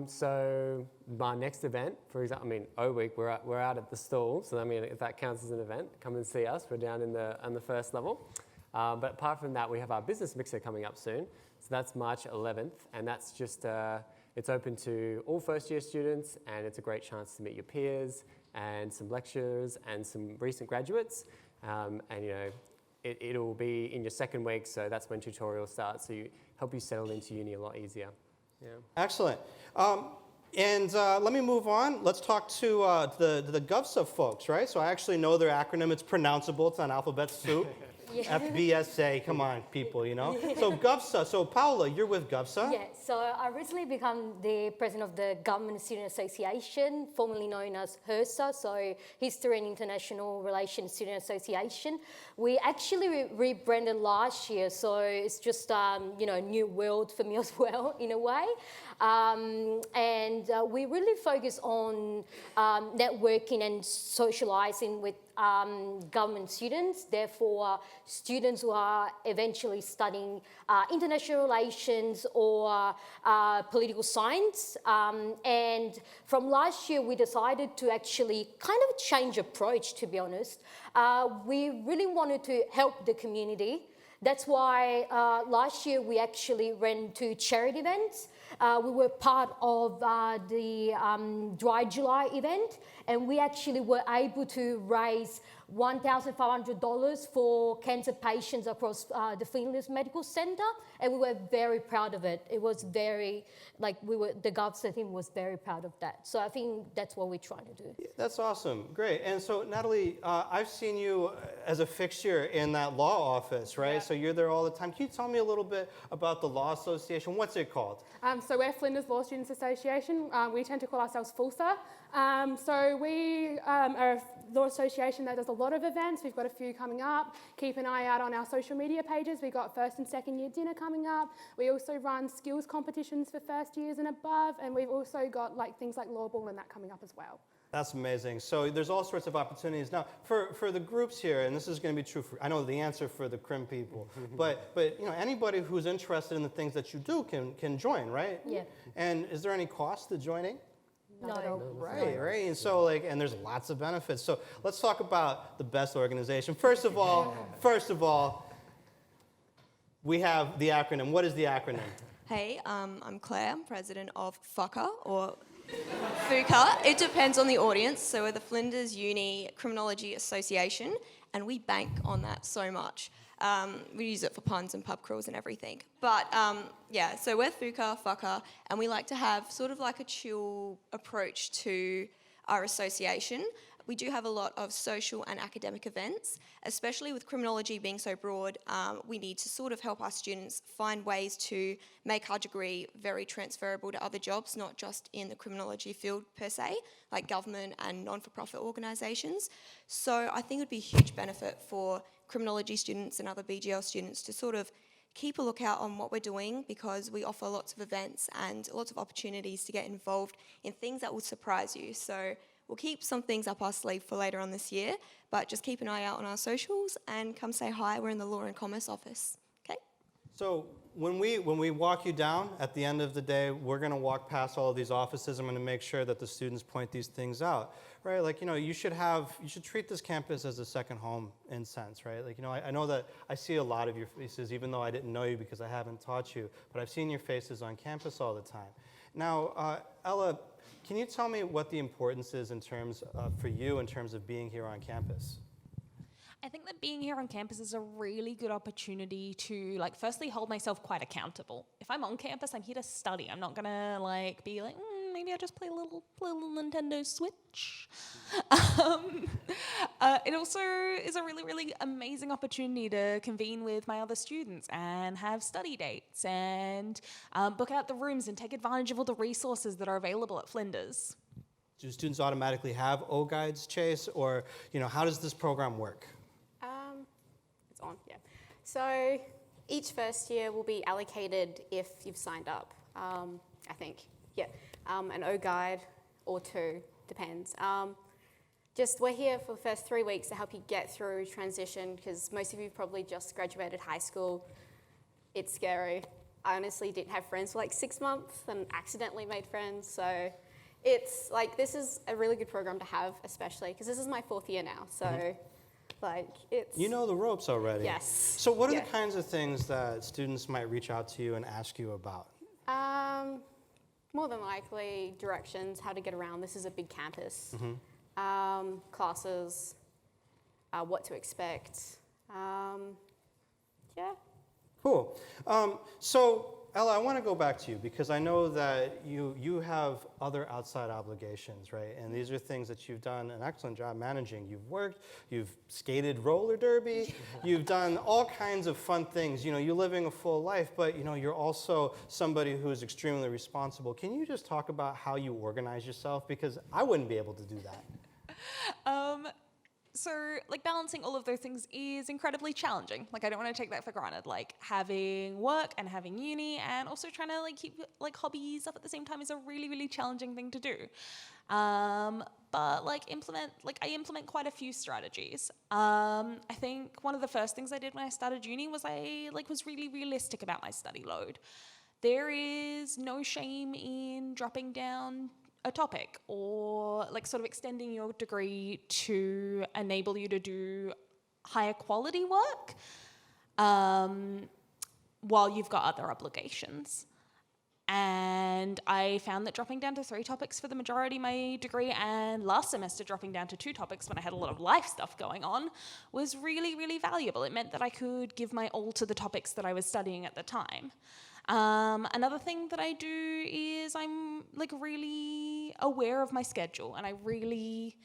so my next event, for example, O Week, we're out at the stall, so if that counts as an event, come and see us. We're down on the first level. But apart from that, we have our business mixer coming up soon. So that's March 11th, and that's just, it's open to all first-year students, and it's a great chance to meet your peers and some lecturers and some recent graduates. It'll be in your second week, so that's when tutorials start, so help you settle into uni a lot easier. Yeah. Excellent. Let me move on. Let's talk to the GovSA folks, right? So I actually know their acronym. It's pronounceable. It's on alphabet soup. Yeah. FBSA. Come on, people, So GovSA. So Paula, you're with GovSA. Yeah, so I recently become the president of the Government Student Association, formerly known as HIRSA, so History and International Relations Student Association. We actually rebranded last year, so it's just, new world for me as well, in a way. We really focus on networking and socializing with government students, therefore students who are eventually studying international relations or political science. And from last year, we decided to actually kind of change approach, to be honest. We really wanted to help the community. That's why last year we actually ran 2 charity events. We were part of the Dry July event, and we actually were able to raise $1,500 for cancer patients across the Flinders Medical Centre, and we were very proud of it. It was very, the Government team was very proud of that. So I think that's what we're trying to do. That's awesome, great. And so Natalie, I've seen you as a fixture in that law office, right? Yeah. So you're there all the time. Can you tell me a little bit about the Law Association? What's it called? So we're Flinders Law Students Association. We tend to call ourselves FLSA. So we are a law association that does a lot of events. We've got a few coming up. Keep an eye out on our social media pages. We've got first and second year dinner coming up. We also run skills competitions for first years and above. And we've also got things like law ball and that coming up as well. That's amazing. So there's all sorts of opportunities. Now, for the groups here, and this is going to be true for, I know the answer for the crim people, but anybody who's interested in the things that you do can join, right? Yeah. And is there any cost to joining? No. Right. And so and there's lots of benefits. So let's talk about the best organization. First of all, we have the acronym. What is the acronym? Hey, I'm Claire. I'm president of FUCA, or FUCA. It depends on the audience. So we're the Flinders Uni Criminology Association, and we bank on that so much. We use it for puns and pub crawls and everything. But so we're FUCA, and we like to have sort of like a chill approach to our association. We do have a lot of social and academic events, especially with criminology being so broad. We need to sort of help our students find ways to make our degree very transferable to other jobs, not just in the criminology field per se, like government and non-for-profit organisations. So I think it would be a huge benefit for criminology students and other BGL students to sort of keep a lookout on what we're doing, because we offer lots of events and lots of opportunities to get involved in things that will surprise you. So we'll keep some things up our sleeve for later on this year, but just keep an eye out on our socials and come say hi. We're in the Law and Commerce office, okay? So when we walk you down at the end of the day, we're going to walk past all of these offices. I'm going to make sure that the students point these things out, right? You should treat this campus as a second home in sense, right? I know that I see a lot of your faces, even though I didn't know you because I haven't taught you, but I've seen your faces on campus all the time. Now, Ella, can you tell me what the importance is for you in terms of being here on campus? I think that being here on campus is a really good opportunity to, firstly, hold myself quite accountable. If I'm on campus, I'm here to study. I'm not gonna be like, maybe I'll just play a little Nintendo Switch. It also is a really, really amazing opportunity to convene with my other students and have study dates and book out the rooms and take advantage of all the resources that are available at Flinders. Do students automatically have O-Guides, Chase, or how does this program work? It's on, yeah. So each first year will be allocated if you've signed up, I think, yeah. An O-Guide or two, depends. We're here for the first 3 weeks to help you get through transition, because most of you probably just graduated high school. It's scary. I honestly didn't have friends for 6 months and accidentally made friends, so it's this is a really good program to have, especially because this is my 4th year now, so it's... You know the ropes already. Yes. So what are the kinds of things that students might reach out to you and ask you about? More than likely, directions, how to get around. This is a big campus. Classes, what to expect. Yeah. Cool. So, Ella, I want to go back to you because I know that you have other outside obligations, right? And these are things that you've done an excellent job managing. You've worked, you've skated roller derby, you've done all kinds of fun things. You're living a full life, but you're also somebody who is extremely responsible. Can you just talk about how you organize yourself? Because I wouldn't be able to do that. So, balancing all of those things is incredibly challenging. I don't want to take that for granted. Having work and having uni and also trying to, keep, hobbies up at the same time is a really, really challenging thing to do. But, I implement quite a few strategies. I think one of the first things I did when I started uni was I, was really realistic about my study load. There is no shame in dropping down a topic or sort of extending your degree to enable you to do higher quality work while you've got other obligations. And I found that dropping down to 3 topics for the majority of my degree, and last semester dropping down to 2 topics when I had a lot of life stuff going on, was really, really valuable. It meant that I could give my all to the topics that I was studying at the time. Another thing that I do is I'm like really aware of my schedule, and I really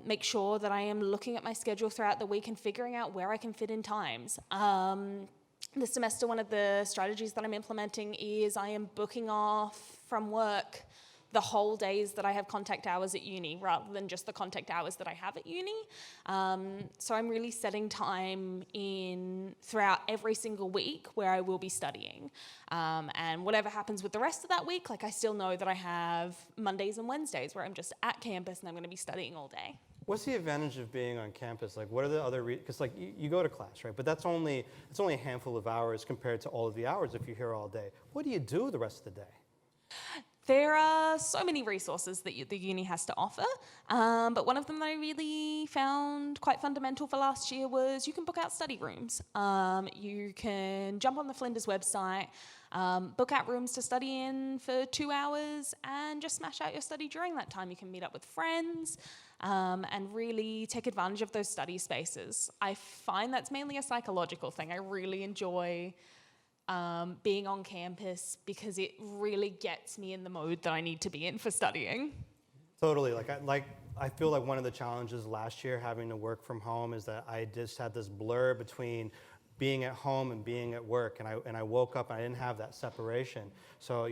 make sure that I am looking at my schedule throughout the week and figuring out where I can fit in times. This semester, one of the strategies that I'm implementing is I am booking off from work the whole days that I have contact hours at uni rather than just the contact hours that I have at uni. So I'm really setting time in throughout every single week where I will be studying. And whatever happens with the rest of that week, like I still know that I have Mondays and Wednesdays where I'm just at campus and I'm going to be studying all day. What's the advantage of being on campus? Like, what are the other, because like you go to class, right? But it's only a handful of hours compared to all of the hours if you're here all day. What do you do the rest of the day? There are so many resources that the uni has to offer, but one of them that I really found quite fundamental for last year was you can book out study rooms. You can jump on the Flinders website, book out rooms to study in for 2 hours and just smash out your study during that time. You can meet up with friends and really take advantage of those study spaces. I find that's mainly a psychological thing. I really enjoy being on campus because it really gets me in the mode that I need to be in for studying. Totally. I feel like one of the challenges last year having to work from home is that I just had this blur between being at home and being at work, and I woke up and I didn't have that separation. So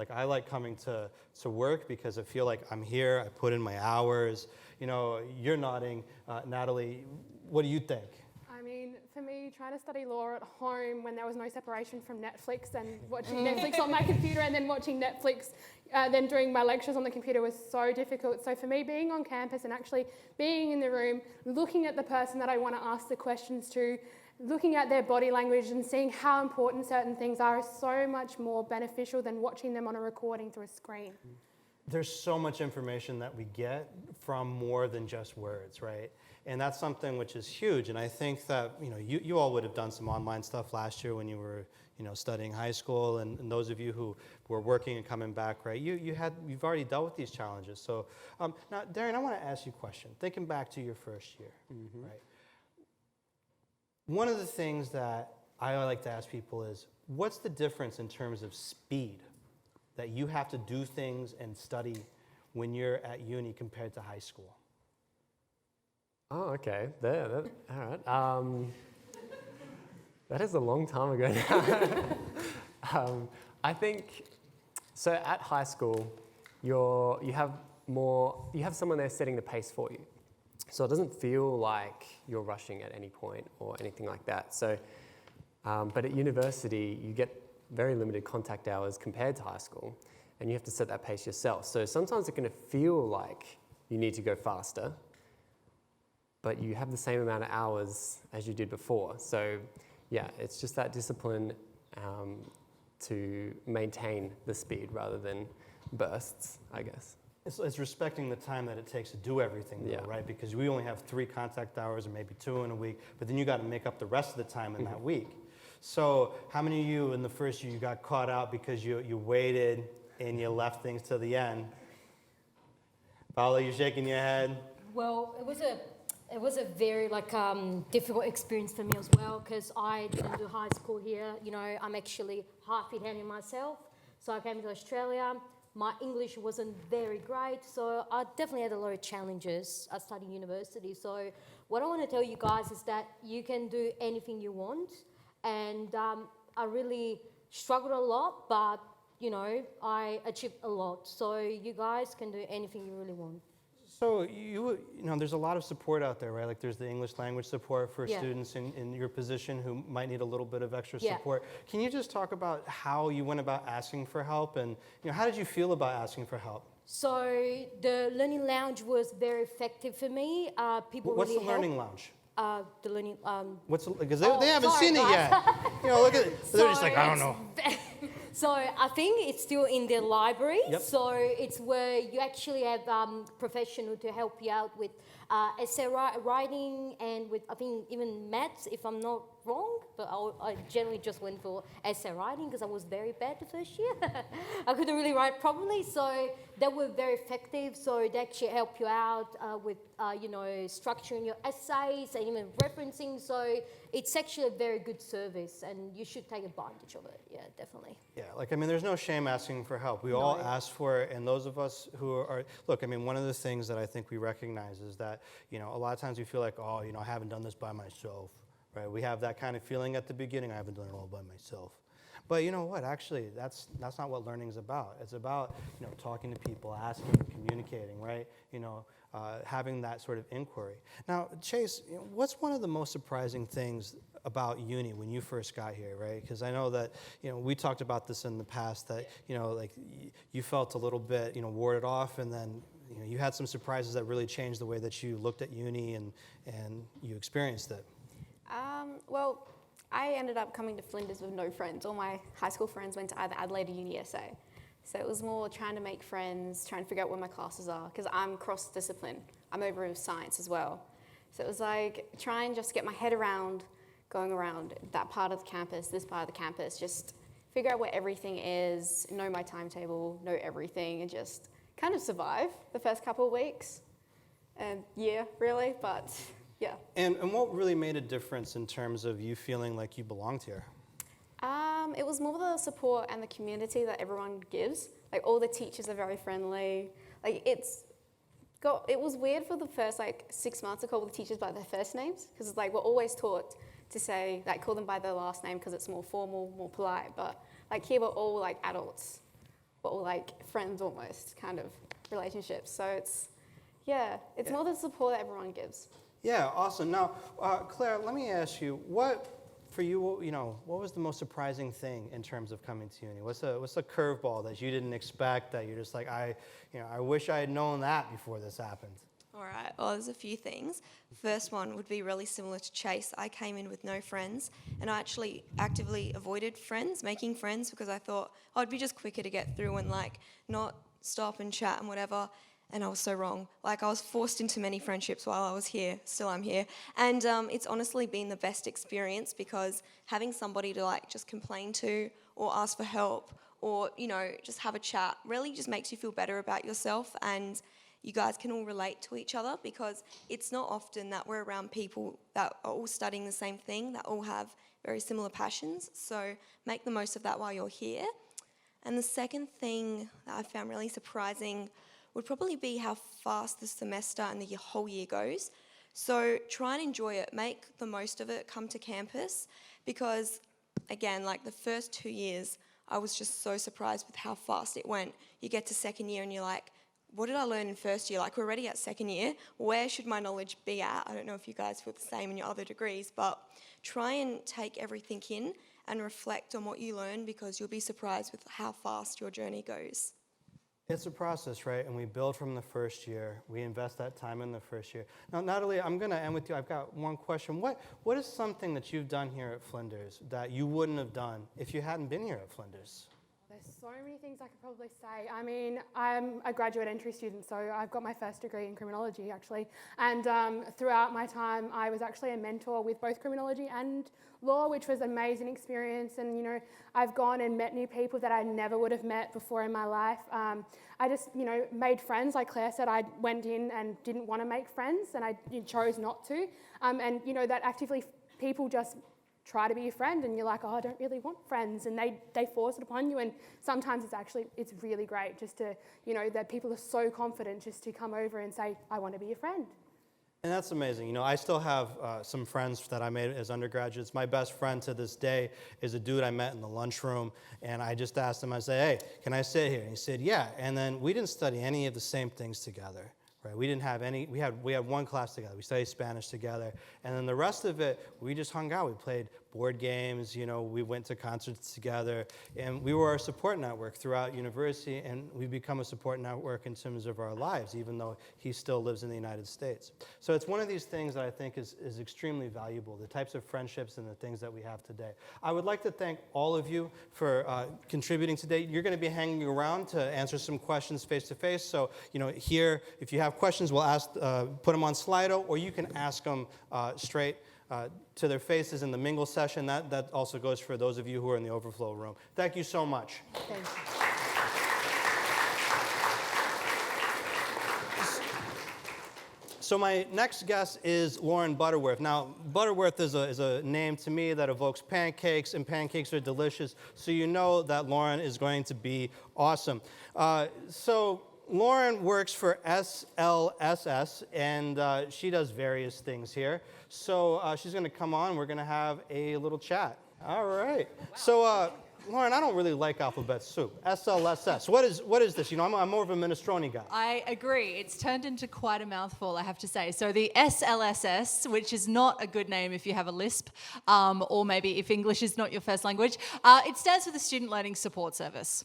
I like coming to work because I feel like I'm here. I put in my hours. You're nodding, Natalie. What do you think? I mean, for me, trying to study law at home when there was no separation from Netflix and watching Netflix on my computer and then watching Netflix, then doing my lectures on the computer was so difficult. So for me, being on campus and actually being in the room, looking at the person that I want to ask the questions to, looking at their body language and seeing how important certain things are is so much more beneficial than watching them on a recording through a screen. There's so much information that we get from more than just words, right? And that's something which is huge. And I think that you all would have done some online stuff last year when you were studying high school, and those of you who were working and coming back, right? You've already dealt with these challenges. So now, Darren, I want to ask you a question. Thinking back to your first year, right? One of the things that I like to ask people is, what's the difference in terms of speed that you have to do things and study when you're at uni compared to high school? Oh, okay. All right. That is a long time ago now. I think, so at high school, you have someone there setting the pace for you. So it doesn't feel like you're rushing at any point or anything like that. So, but at university, you get very limited contact hours compared to high school, and you have to set that pace yourself. So sometimes it can feel like you need to go faster, but you have the same amount of hours as you did before. So yeah, it's just that discipline to maintain the speed rather than bursts, I guess. It's respecting the time that it takes to do everything, though, right? Because we only have 3 contact hours or maybe 2 in a week, but then you got to make up the rest of the time in that week. So how many of you in the first year you got caught out because you waited and you left things to the end? Paula, you're shaking your head. Well, it was a very difficult experience for me as well, because I didn't do high school here. I'm actually half Italian myself, so I came to Australia. My English wasn't very great, so I definitely had a lot of challenges at studying university. So what I want to tell you guys is that you can do anything you want, and I really struggled a lot, but I achieved a lot. So you guys can do anything you really want. So there's a lot of support out there, right? Like there's the English language support for students in your position who might need a little bit of extra support. Can you just talk about how you went about asking for help, and how did you feel about asking for help? So the Learning Lounge was very effective for me. What's the Learning Lounge? The Learning. Because they haven't seen it yet. Look at it. They're just like, I don't know. So I think it's still in the library. Yep. So it's where you actually have professional to help you out with essay writing and with, I think, even maths, if I'm not wrong. But I generally just went for essay writing because I was very bad the first year. I couldn't really write properly. So they were very effective. So they actually help you out with, structuring your essays and even referencing. So it's actually a very good service and you should take advantage of it. Yeah, definitely. Yeah, there's no shame asking for help. We all ask for it, and those of us who are, one of the things that I think we recognize is that, a lot of times we feel like, I haven't done this by myself, right? We have that kind of feeling at the beginning, I haven't done it all by myself. But you know what, actually, that's not what learning's about. It's about, talking to people, asking, communicating, right? Having that sort of inquiry. Now, Chase, what's one of the most surprising things about uni when you first got here, right? Because I know that, we talked about this in the past that, you felt a little bit, warded off, and then, you had some surprises that really changed the way that you looked at uni and you experienced it. Well, I ended up coming to Flinders with no friends. All my high school friends went to either Adelaide or UniSA. So it was more trying to make friends, trying to figure out where my classes are, because I'm cross-discipline. I'm over in science as well. So it was like trying just to get my head around going around that part of the campus, this part of the campus, just figure out where everything is, know my timetable, know everything, and just kind of survive the first couple of weeks. And really, but yeah. And what really made a difference in terms of you feeling like you belonged here? It was more the support and the community that everyone gives. Like, all the teachers are very friendly. Like, it was weird for the first 6 months to call the teachers by their first names, because we're always taught to say, call them by their last name because it's more formal, more polite. But here we're all adults, we're all friends almost, kind of relationships. So it's more the support that everyone gives. Yeah, awesome. Now, Claire, let me ask you, what was the most surprising thing in terms of coming to uni? What's a curveball that you didn't expect, that you're just like, I wish I had known that before this happened? All right, well, there's a few things. First one would be really similar to Chase. I came in with no friends, and I actually actively avoided making friends, because I thought I'd be just quicker to get through and not stop and chat and whatever. And I was so wrong. I was forced into many friendships while I was here. Still I'm here. And it's honestly been the best experience, because having somebody to just complain to or ask for help or, just have a chat really just makes you feel better about yourself, and you guys can all relate to each other, because it's not often that we're around people that are all studying the same thing, that all have very similar passions. So make the most of that while you're here. And the second thing that I found really surprising would probably be how fast the semester and the whole year goes. So try and enjoy it, make the most of it, come to campus, because again, the first 2 years, I was just so surprised with how fast it went. You get to second year and you're like, what did I learn in first year? We're already at second year. Where should my knowledge be at? I don't know if you guys feel the same in your other degrees, but try and take everything in and reflect on what you learn, because you'll be surprised with how fast your journey goes. It's a process, right? And we build from the first year. We invest that time in the first year. Now, Natalie, I'm going to end with you. I've got one question. What is something that you've done here at Flinders that you wouldn't have done if you hadn't been here at Flinders? There's so many things I could probably say. I mean, I'm a graduate entry student, so I've got my first degree in criminology, actually. And throughout my time, I was actually a mentor with both criminology and law, which was an amazing experience. And, I've gone and met new people that I never would have met before in my life. I just, made friends. Like Claire said, I went in and didn't want to make friends, and I chose not to. And, that actively people just try to be a friend, and you're like, I don't really want friends, and they force it upon you. And sometimes it's really great just to, that people are so confident just to come over and say, I want to be a friend. And that's amazing. I still have some friends that I made as undergraduates. My best friend to this day is a dude I met in the lunchroom, and I just asked him, I said, hey, can I sit here? And he said, yeah. And then we didn't study any of the same things together. Right? We didn't have we had one class together. We studied Spanish together. And then the rest of it, we just hung out. We played board games, we went to concerts together, and we were a support network throughout university, and we've become a support network in terms of our lives, even though he still lives in the United States. So it's one of these things that I think is extremely valuable, the types of friendships and the things that we have today. I would like to thank all of you for contributing today. You're going to be hanging around to answer some questions face-to-face, so here, if you have questions, we'll put them on Slido, or you can ask them straight to their faces in the mingle session. That also goes for those of you who are in the overflow room. Thank you so much. Thank you. So my next guest is Lauren Butterworth. Now, Butterworth is a name to me that evokes pancakes, and pancakes are delicious, so you know that Lauren is going to be awesome. So Lauren works for SLSS, and she does various things here. So she's going to come on. We're going to have a little chat. All right. Wow. So, Lauren, I don't really like alphabet soup. SLSS. What is this? I'm more of a minestrone guy. I agree. It's turned into quite a mouthful, I have to say. So the SLSS, which is not a good name if you have a lisp, or maybe if English is not your first language, it stands for the Student Learning Support Service.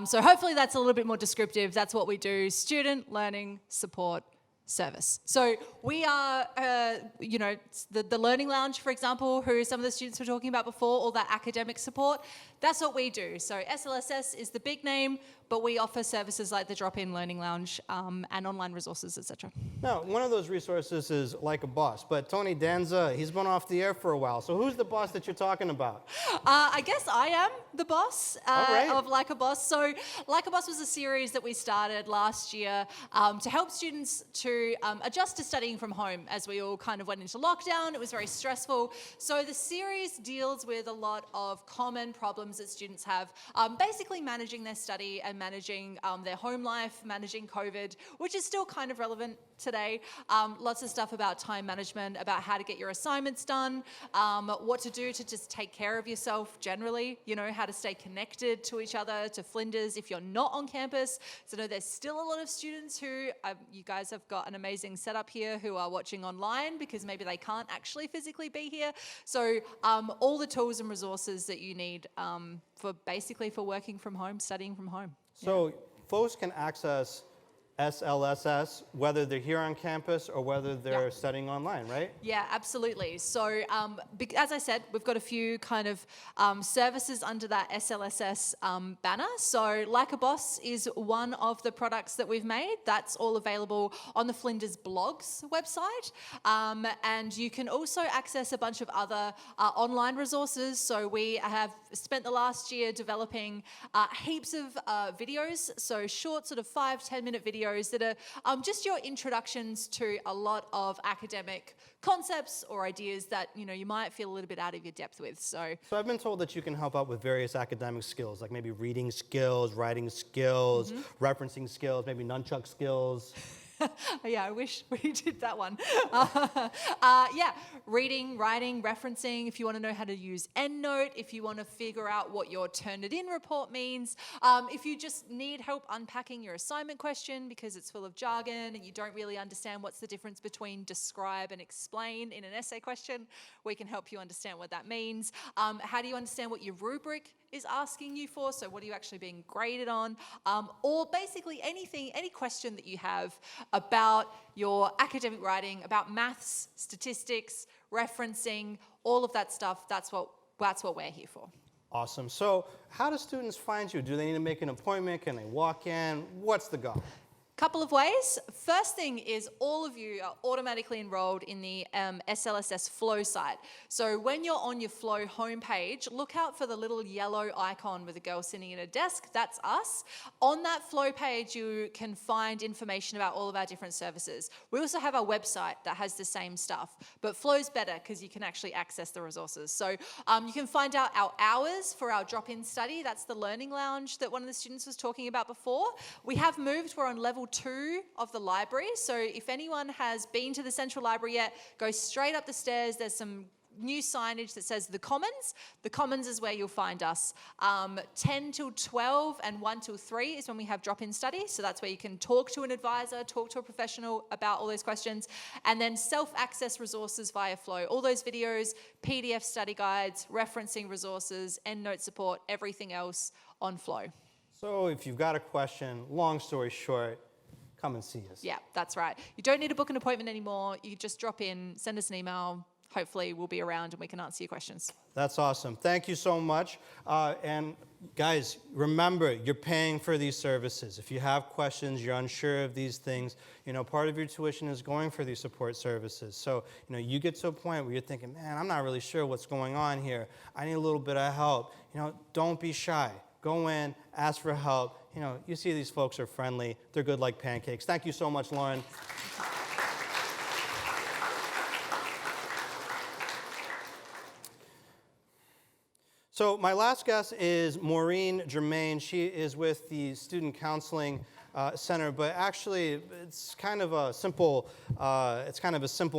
So hopefully that's a little bit more descriptive. That's what we do, Student Learning Support Service. So we are, the Learning Lounge, for example, who some of the students were talking about before, all that academic support, that's what we do. So SLSS is the big name, but we offer services like the Drop-In Learning Lounge and online resources, etc. Now, one of those resources is Like a Boss, but Tony Danza, he's been off the air for a while. So who's the boss that you're talking about? I guess I am the boss right. of Like a Boss. So Like a Boss was a series that we started last year to help students to adjust to studying from home as we all kind of went into lockdown. It was very stressful. So the series deals with a lot of common problems that students have, basically managing their study and managing their home life, managing COVID, which is still kind of relevant today. Lots of stuff about time management, about how to get your assignments done, what to do to just take care of yourself generally, how to stay connected to each other, to Flinders if you're not on campus. So I know there's still a lot of students who, you guys have got an amazing setup here, who are watching online because maybe they can't actually physically be here. So all the tools and resources that you need for working from home, studying from home. So folks can access SLSS, whether they're here on campus or whether they're studying online, right? Yeah, absolutely. So as I said, we've got a few kind of services under that SLSS banner. So Like a Boss is one of the products that we've made. That's all available on the Flinders blogs website. And you can also access a bunch of other online resources. So we have spent the last year developing heaps of videos, so short sort of 5-10 minute videos that are just your introductions to a lot of academic concepts or ideas that you might feel a little bit out of your depth with. So I've been told that you can help out with various academic skills, like maybe reading skills, writing skills, referencing skills, maybe nunchuck skills. Yeah, I wish we did that one. Reading, writing, referencing, if you want to know how to use EndNote, if you want to figure out what your Turnitin report means, if you just need help unpacking your assignment question because it's full of jargon and you don't really understand what's the difference between describe and explain in an essay question, we can help you understand what that means. How do you understand what your rubric is asking you for? So what are you actually being graded on? Or basically anything, any question that you have about your academic writing, about maths, statistics, referencing, all of that stuff, that's what we're here for. Awesome. So how do students find you? Do they need to make an appointment? Can they walk in? What's the go? Couple of ways. First thing is all of you are automatically enrolled in the SLSS Flow site. So when you're on your Flow homepage, look out for the little yellow icon with a girl sitting at a desk. That's us. On that Flow page, you can find information about all of our different services. We also have our website that has the same stuff, but Flow's better because you can actually access the resources. So you can find out our hours for our drop-in study. That's the Learning Lounge that one of the students was talking about before. We have moved, we're on level 2 of the library. So if anyone has been to the Central Library yet, go straight up the stairs. There's some new signage that says the Commons. The Commons is where you'll find us. 10 till 12 and 1 till 3 is when we have drop-in study. So that's where you can talk to an advisor, talk to a professional about all those questions. And then self-access resources via Flow. All those videos, PDF study guides, referencing resources, EndNote support, everything else on Flow. So if you've got a question, long story short, come and see us. Yeah, that's right. You don't need to book an appointment anymore. You just drop in, send us an email. Hopefully we'll be around and we can answer your questions. That's awesome. Thank you so much. And guys, remember, you're paying for these services. If you have questions, you're unsure of these things, part of your tuition is going for these support services. So, you get to a point where you're thinking, man, I'm not really sure what's going on here. I need a little bit of help. Don't be shy. Go in, ask for help. You see these folks are friendly. They're good like pancakes. Thank you so much, Lauren. So my last guest is Maureen Jermaine. She is with the Student Counseling Center, but actually it's kind of a simple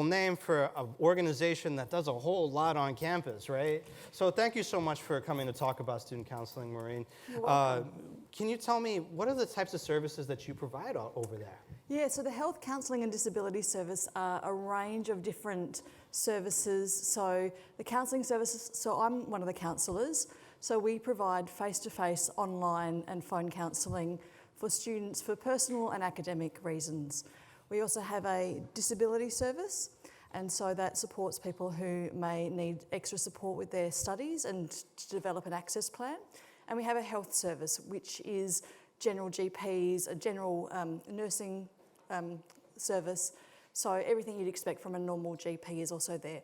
name for an organization that does a whole lot on campus, right? So thank you so much for coming to talk about student counseling, Maureen. You're welcome. Can you tell me, what are the types of services that you provide over there? Yeah, so the Health Counselling and Disability Service are a range of different services. So the counselling services, so I'm one of the counsellors, so we provide face-to-face, online and phone counselling for students for personal and academic reasons. We also have a disability service, and so that supports people who may need extra support with their studies and to develop an access plan. And we have a health service, which is general GPs, a general nursing service. So everything you'd expect from a normal GP is also there.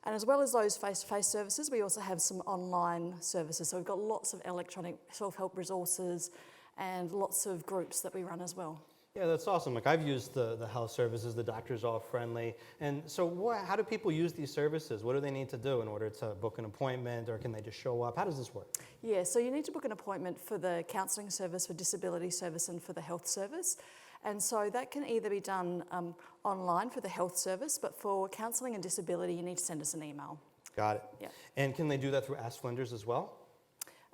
And as well as those face-to-face services, we also have some online services. So we've got lots of electronic self-help resources and lots of groups that we run as well. Yeah, that's awesome. Like, I've used the health services, the doctor's all friendly. And so how do people use these services? What do they need to do in order to book an appointment, or can they just show up? How does this work? Yeah, so you need to book an appointment for the counselling service, for disability service and for the health service. And so that can either be done online for the health service, but for counselling and disability, you need to send us an email. Got it. Yeah. And can they do that through Ask Flinders as well?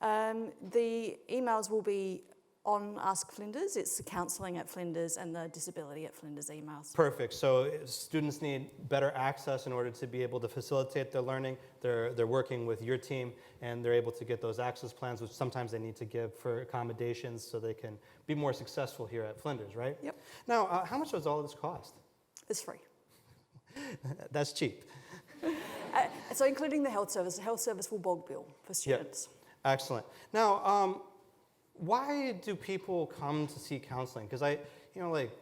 The emails will be on Ask Flinders. It's the counselling at Flinders and the disability at Flinders emails. Perfect. So if students need better access in order to be able to facilitate their learning. They're working with your team, and they're able to get those access plans, which sometimes they need to give for accommodations so they can be more successful here at Flinders, right? Yep. Now, how much does all of this cost? It's free. That's cheap. So including the health service will bulk bill for students. Yep. Excellent. Now, why do people come to see counseling? Because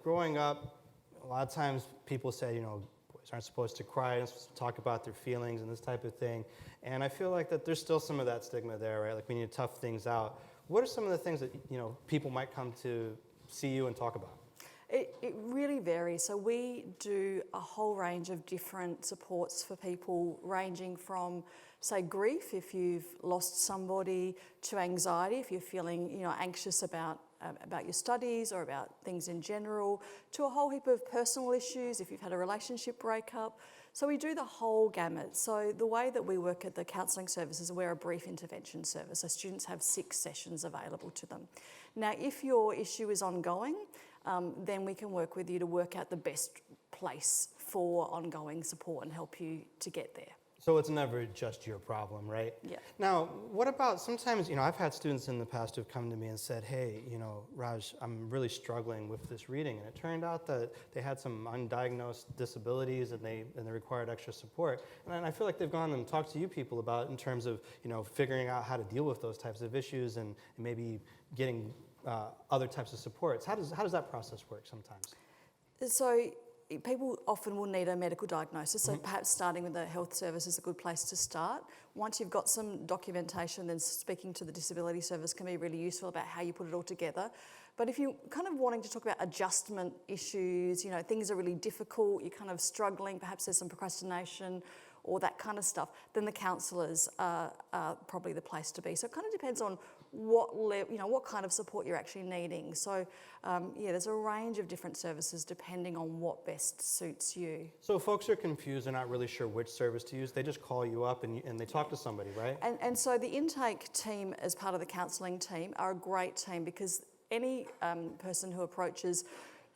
growing up, a lot of times people say, boys aren't supposed to cry, aren't supposed to talk about their feelings and this type of thing. And I feel like that there's still some of that stigma there, right? Like, we need to tough things out. What are some of the things that, people might come to see you and talk about? It really varies. So we do a whole range of different supports for people, ranging from, say, grief, if you've lost somebody, to anxiety, if you're feeling, anxious about your studies or about things in general, to a whole heap of personal issues, if you've had a relationship breakup. So we do the whole gamut. So the way that we work at the counselling service is we're a brief intervention service. So students have 6 sessions available to them. Now, if your issue is ongoing, then we can work with you to work out the best place for ongoing support and help you to get there. So it's never just your problem, right? Yeah. Now, what about sometimes, I've had students in the past who've come to me and said, hey, Raj, I'm really struggling with this reading. And it turned out that they had some undiagnosed disabilities and they required extra support. And I feel like they've gone and talked to you people about in terms of, figuring out how to deal with those types of issues and maybe getting other types of supports. How does that process work sometimes? So people often will need a medical diagnosis, so perhaps starting with the health service is a good place to start. Once you've got some documentation, then speaking to the disability service can be really useful about how you put it all together. But if you're kind of wanting to talk about adjustment issues, things are really difficult, you're kind of struggling, perhaps there's some procrastination or that kind of stuff, then the counsellors are probably the place to be. So it kind of depends on what kind of support you're actually needing. So yeah, there's a range of different services depending on what best suits you. So folks are confused, they're not really sure which service to use. They just call you up and they talk to somebody, right? And so the intake team, as part of the counselling team, are a great team, because any person who approaches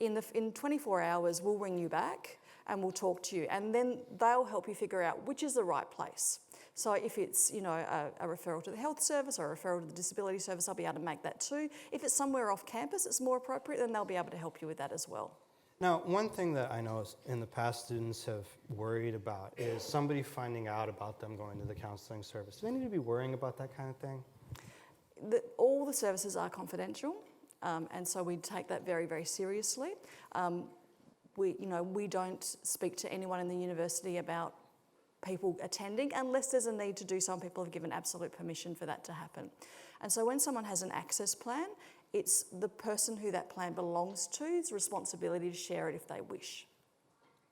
in 24 hours will ring you back and will talk to you, and then they'll help you figure out which is the right place. So if it's, you know, a referral to the health service or a referral to the disability service, they'll be able to make that too. If it's somewhere off campus it's more appropriate, then they'll be able to help you with that as well. Now, one thing that I know in the past students have worried about is somebody finding out about them going to the counselling service. Do they need to be worrying about that kind of thing? All the services are confidential, and so we take that very, very seriously. We don't speak to anyone in the university about people attending unless there's a need to do so, and people have given absolute permission for that to happen. And so when someone has an access plan, it's the person who that plan belongs to's responsibility to share it if they wish.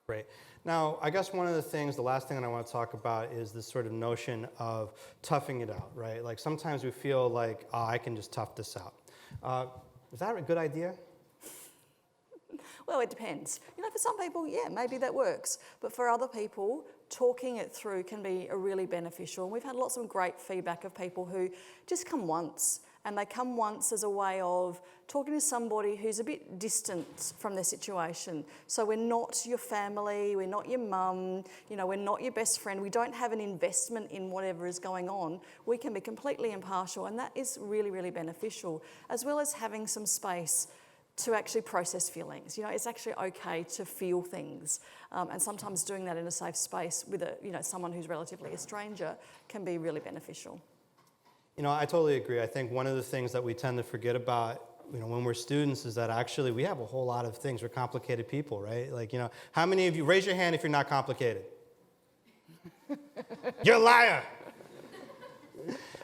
Great. Now, I guess one of the things, the last thing that I want to talk about is this sort of notion of toughing it out, right? Like sometimes we feel like, oh, I can just tough this out. Is that a good idea? Well, it depends. You know, for some people, yeah, maybe that works. But for other people, talking it through can be really beneficial. And we've had lots of great feedback of people who just come once, and they come once as a way of talking to somebody who's a bit distant from their situation. So we're not your family, we're not your mum, you know, we're not your best friend, we don't have an investment in whatever is going on. We can be completely impartial, and that is really, really beneficial, as well as having some space to actually process feelings. You know, it's actually okay to feel things, and sometimes doing that in a safe space with someone who's relatively a stranger can be really beneficial. You know, I totally agree. I think one of the things that we tend to forget about, you know, when we're students is that actually we have a whole lot of things. We're complicated people, right? Like, you know, how many of you, raise your hand if you're not complicated? You're a liar!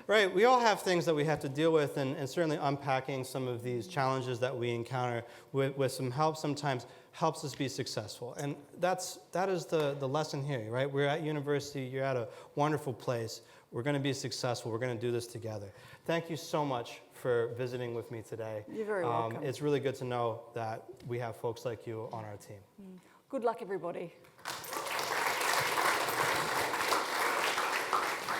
Right, we all have things that we have to deal with, and certainly unpacking some of these challenges that we encounter with some help sometimes helps us be successful. And that is the lesson here, right? We're at university, you're at a wonderful place. We're going to be successful. We're going to do this together. Thank you so much for visiting with me today. You're very welcome. It's really good to know that we have folks like you on our team. Good luck, everybody.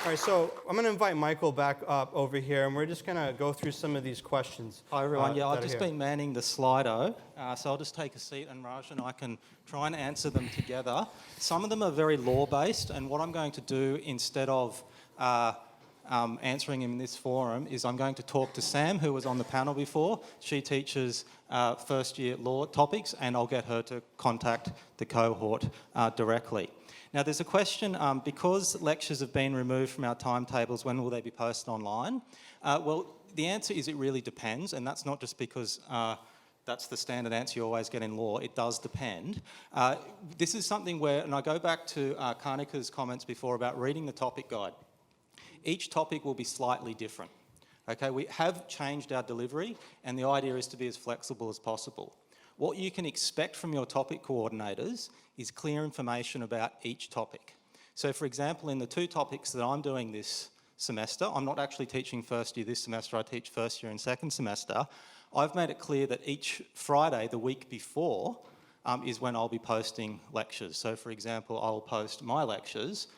All right, so I'm going to invite Michael back up over here, and we're just going to go through some of these questions. Hi, everyone. Yeah, I've just been manning the Slido, so I'll just take a seat, and Raj and I can try and answer them together. Some of them are very law-based, and what I'm going to do instead of answering in this forum is I'm going to talk to Sam, who was on the panel before. She teaches first-year law topics, and I'll get her to contact the cohort directly. Now, there's a question, because lectures have been removed from our timetables, when will they be posted online? Well, the answer is it really depends, and that's not just because that's the standard answer you always get in law. It does depend. This is something where, and I go back to Karnika's comments before about reading the topic guide. Each topic will be slightly different. Okay, we have changed our delivery, and the idea is to be as flexible as possible. What you can expect from your topic coordinators is clear information about each topic. So for example, in the two topics that I'm doing this semester, I'm not actually teaching first year this semester, I teach first year and second semester. I've made it clear that each Friday, the week before, is when I'll be posting lectures. So for example, I'll post my lectures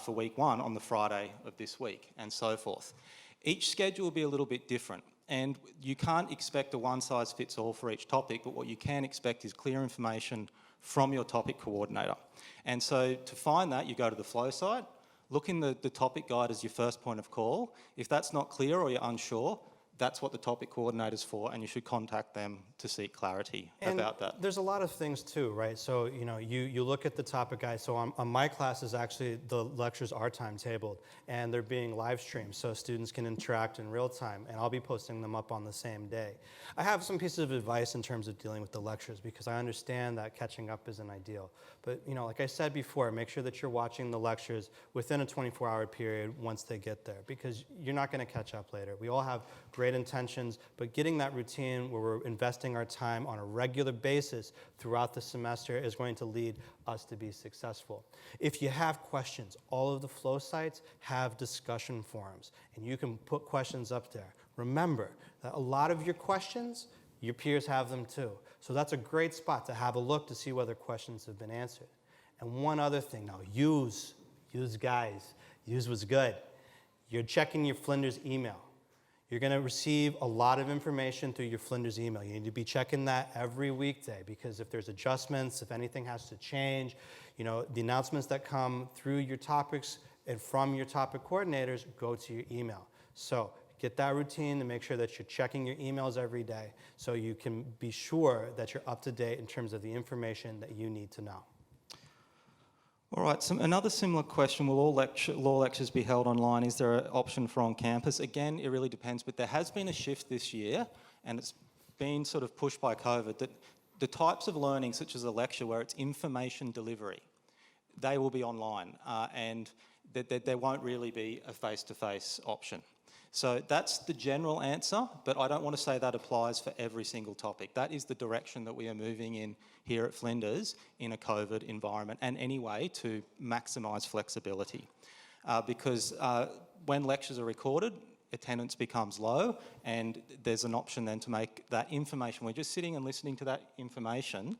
for week one on the Friday of this week, and so forth. Each schedule will be a little bit different. And you can't expect a one-size-fits-all for each topic, but what you can expect is clear information from your topic coordinator. And so to find that, you go to the flow site, look in the topic guide as your first point of call. If that's not clear or you're unsure, that's what the topic coordinator's for, and you should contact them to seek clarity about that. There's a lot of things too, right? So, you know, you look at the topic guide. So on my classes, actually, the lectures are timetabled, and they're being live streamed, so students can interact in real time, and I'll be posting them up on the same day. I have some pieces of advice in terms of dealing with the lectures, because I understand that catching up isn't ideal. But, you know, like I said before, make sure that you're watching the lectures within a 24-hour period once they get there, because you're not going to catch up later. We all have great great intentions, but getting that routine where we're investing our time on a regular basis throughout the semester is going to lead us to be successful. If you have questions, all of the flow sites have discussion forums, and you can put questions up there. Remember that a lot of your questions, your peers have them too. So that's a great spot to have a look to see whether questions have been answered. And one other thing now, use guys, use what's good. You're checking your Flinders email. You're going to receive a lot of information through your Flinders email. You need to be checking that every weekday, because if there's adjustments, if anything has to change, you know, the announcements that come through your topics and from your topic coordinators go to your email. So get that routine to make sure that you're checking your emails every day so you can be sure that you're up to date in terms of the information that you need to know. All right, so another similar question, will all law lectures be held online? Is there an option for on campus? Again, it really depends, but there has been a shift this year, and it's been sort of pushed by COVID, that the types of learning, such as a lecture where it's information delivery, they will be online, and there won't really be a face-to-face option. So that's the general answer, but I don't want to say that applies for every single topic. That is the direction that we are moving in here at Flinders in a COVID environment, and anyway to maximise flexibility. Because when lectures are recorded, attendance becomes low, and there's an option then to make that information, we're just sitting and listening to that information,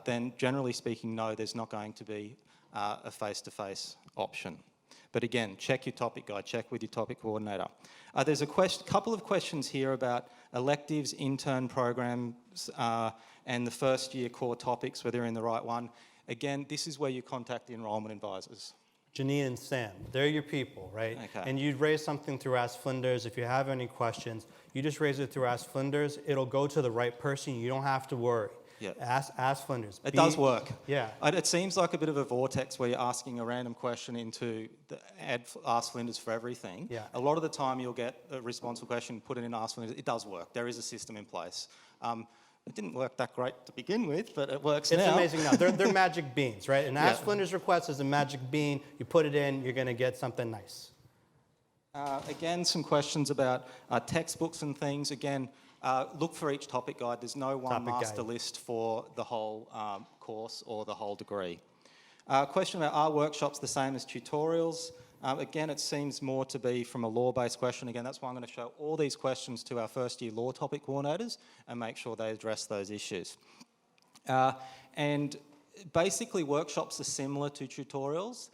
then generally speaking, no, there's not going to be a face-to-face option. But again, check your topic guide, check with your topic coordinator. There's a couple of questions here about electives, intern programs, and the first year core topics, whether you're in the right one. Again, this is where you contact the enrolment advisors. Janine and Sam, they're your people, right? Okay. And you'd raise something through Ask Flinders. If you have any questions, you just raise it through Ask Flinders. It'll go to the right person. You don't have to worry. Yeah. Ask Flinders. It does work. Yeah. It seems like a bit of a vortex where you're asking a random question into the Ask Flinders for everything. Yeah. A lot of the time you'll get a responsive question, put it in Ask Flinders. It does work. There is a system in place. It didn't work that great to begin with, but it works now. It's amazing now. They're magic beans, right? An Ask Flinders request is a magic bean. You put it in, you're going to get something nice. Again, some questions about textbooks and things. Again, look for each topic guide. There's no one master list for the whole course or the whole degree. Question about, are workshops the same as tutorials? Again, it seems more to be from a law-based question. Again, that's why I'm going to show all these questions to our first year law topic coordinators and make sure they address those issues. And basically, workshops are similar to tutorials.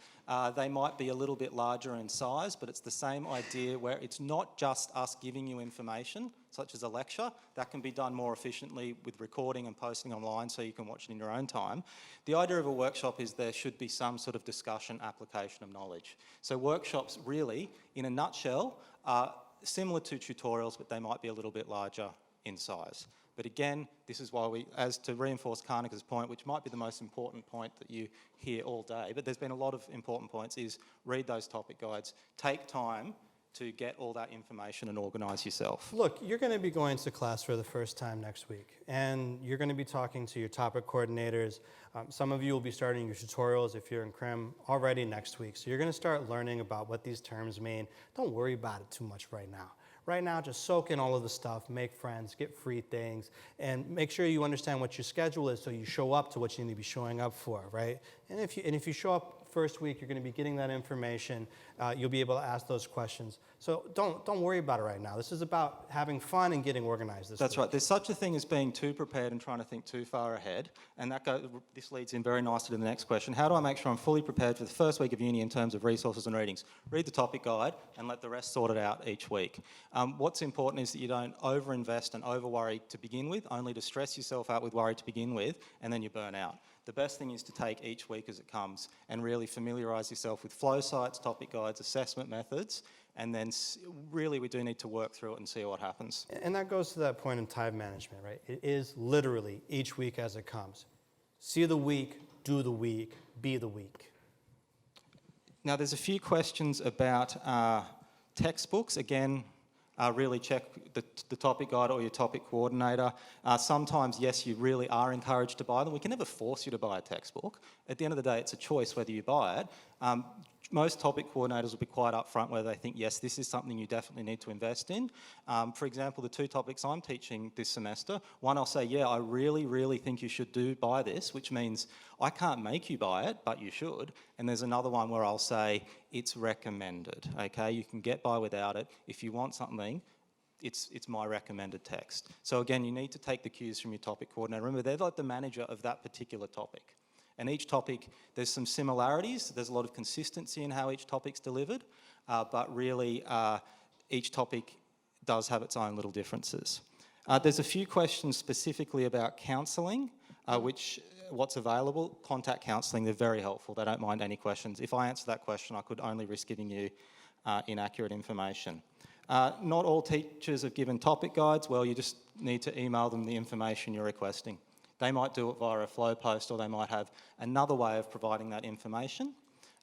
They might be a little bit larger in size, but it's the same idea where it's not just us giving you information, such as a lecture. That can be done more efficiently with recording and posting online so you can watch it in your own time. The idea of a workshop is there should be some sort of discussion, application of knowledge. So workshops really, in a nutshell, are similar to tutorials, but they might be a little bit larger in size. But again, this is why we, as to reinforce Karnika's point, which might be the most important point that you hear all day, but there's been a lot of important points, is read those topic guides, take time to get all that information and organise yourself. Look, you're going to be going to class for the first time next week, and you're going to be talking to your topic coordinators. Some of you will be starting your tutorials if you're in Crim already next week. So you're going to start learning about what these terms mean. Don't worry about it too much right now. Right now, just soak in all of the stuff, make friends, get free things, and make sure you understand what your schedule is so you show up to what you need to be showing up for, right? And if you show up first week, you're going to be getting that information. You'll be able to ask those questions. So don't worry about it right now. This is about having fun and getting organized. That's right. There's such a thing as being too prepared and trying to think too far ahead. And this leads in very nicely to the next question. How do I make sure I'm fully prepared for the first week of uni in terms of resources and readings? Read the topic guide and let the rest sort it out each week. What's important is that you don't over-invest and over-worry to begin with, only to stress yourself out with worry to begin with, and then you burn out. The best thing is to take each week as it comes and really familiarise yourself with flow sites, topic guides, assessment methods, and then really we do need to work through it and see what happens. And that goes to that point in time management, right? It is literally each week as it comes. See the week, do the week, be the week. Now there's a few questions about textbooks. Again, really check the topic guide or your topic coordinator. Sometimes, yes, you really are encouraged to buy them. We can never force you to buy a textbook. At the end of the day, it's a choice whether you buy it. most topic coordinators will be quite upfront where they think, yes, this is something you definitely need to invest in. For example, the 2 topics I'm teaching this semester, one I'll say, yeah, I really, really think you should buy this, which means I can't make you buy it, but you should. And there's another one where I'll say, it's recommended, okay? You can get by without it. If you want something, it's my recommended text. So again, you need to take the cues from your topic coordinator. Remember, they're like the manager of that particular topic. And each topic, there's some similarities, there's a lot of consistency in how each topic's delivered, but really each topic does have its own little differences. There's a few questions specifically about counselling, what's available. Contact counselling, they're very helpful, they don't mind any questions. If I answer that question, I could only risk giving you inaccurate information. Not all teachers have given topic guides. Well, you just need to email them the information you're requesting. They might do it via a flow post, or they might have another way of providing that information,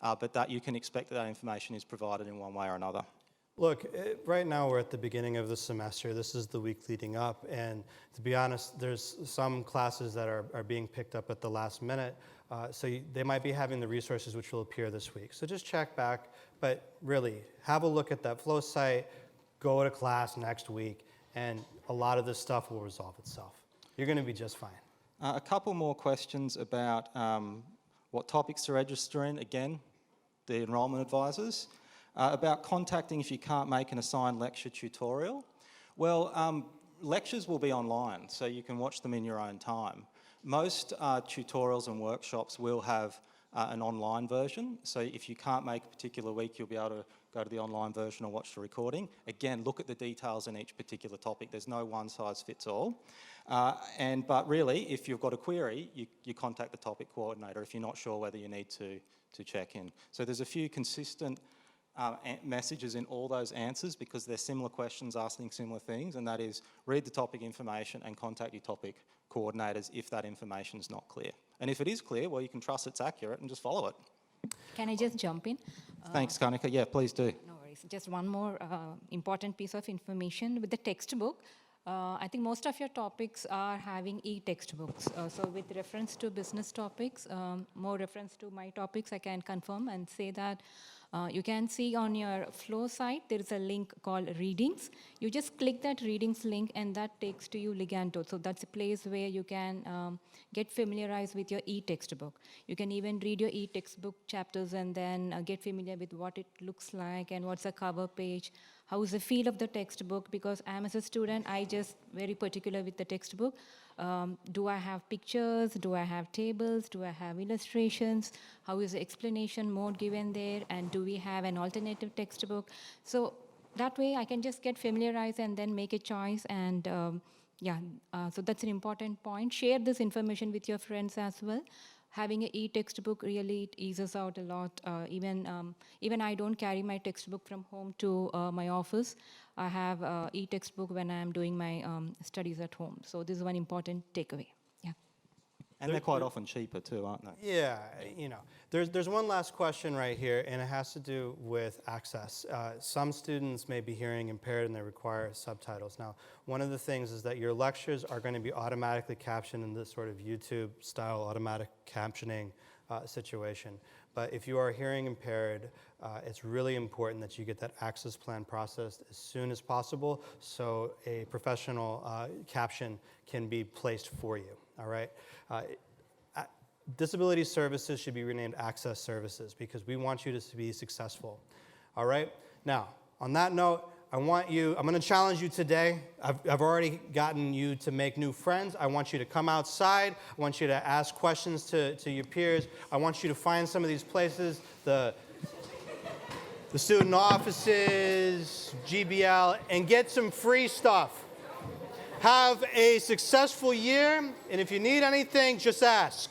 but that you can expect that information is provided in one way or another. Look, right now we're at the beginning of the semester. This is the week leading up, and to be honest, there's some classes that are being picked up at the last minute, they might be having the resources which will appear this week. So just check back, but really, have a look at that flow site, go to class next week, and a lot of this stuff will resolve itself. You're going to be just fine. A couple more questions about what topics to register in. Again, the enrolment advisors. About contacting if you can't make an assigned lecture tutorial. Well, lectures will be online, so you can watch them in your own time. Most tutorials and workshops will have an online version, so if you can't make a particular week, you'll be able to go to the online version or watch the recording. Again, look at the details in each particular topic. There's no one size fits all. But really, if you've got a query, you contact the topic coordinator if you're not sure whether you need to check in. So there's a few consistent messages in all those answers because they're similar questions asking similar things, and that is read the topic information and contact your topic coordinators if that information is not clear. And if it is clear, well, you can trust it's accurate and just follow it. Can I just jump in? Thanks, Kanika. Yeah, please do. No worries. Just one more important piece of information with the textbook. I think most of your topics are having e-textbooks. So with reference to business topics, more reference to my topics, I can confirm and say that you can see on your flow site, there is a link called Readings. You just click that Readings link and that takes to you Liganto. So that's a place where you can get familiarized with your e-textbook. You can even read your e-textbook chapters and then get familiar with what it looks like and what's the cover page, how is the feel of the textbook, because I'm as a student, I just very particular with the textbook. Do I have pictures? Do I have tables? Do I have illustrations? How is the explanation mode given there? And do we have an alternative textbook? So that way I can just get familiarized and then make a choice. And so that's an important point. Share this information with your friends as well. Having an e-textbook really eases out a lot. Even I don't carry my textbook from home to my office. I have e-textbook when I'm doing my studies at home. So this is one important takeaway. Yeah. And they're quite often cheaper too, aren't they? Yeah, there's one last question right here, and it has to do with access. Some students may be hearing impaired and they require subtitles. Now, one of the things is that your lectures are going to be automatically captioned in this sort of YouTube-style automatic captioning situation. But if you are hearing impaired, it's really important that you get that access plan processed as soon as possible so a professional caption can be placed for you, all right? Disability services should be renamed access services because we want you to be successful, all right? Now, on that note, I'm going to challenge you today. I've already gotten you to make new friends. I want you to come outside. I want you to ask questions to your peers. I want you to find some of these places, the student offices, GBL, and get some free stuff. Have a successful year, and if you need anything, just ask.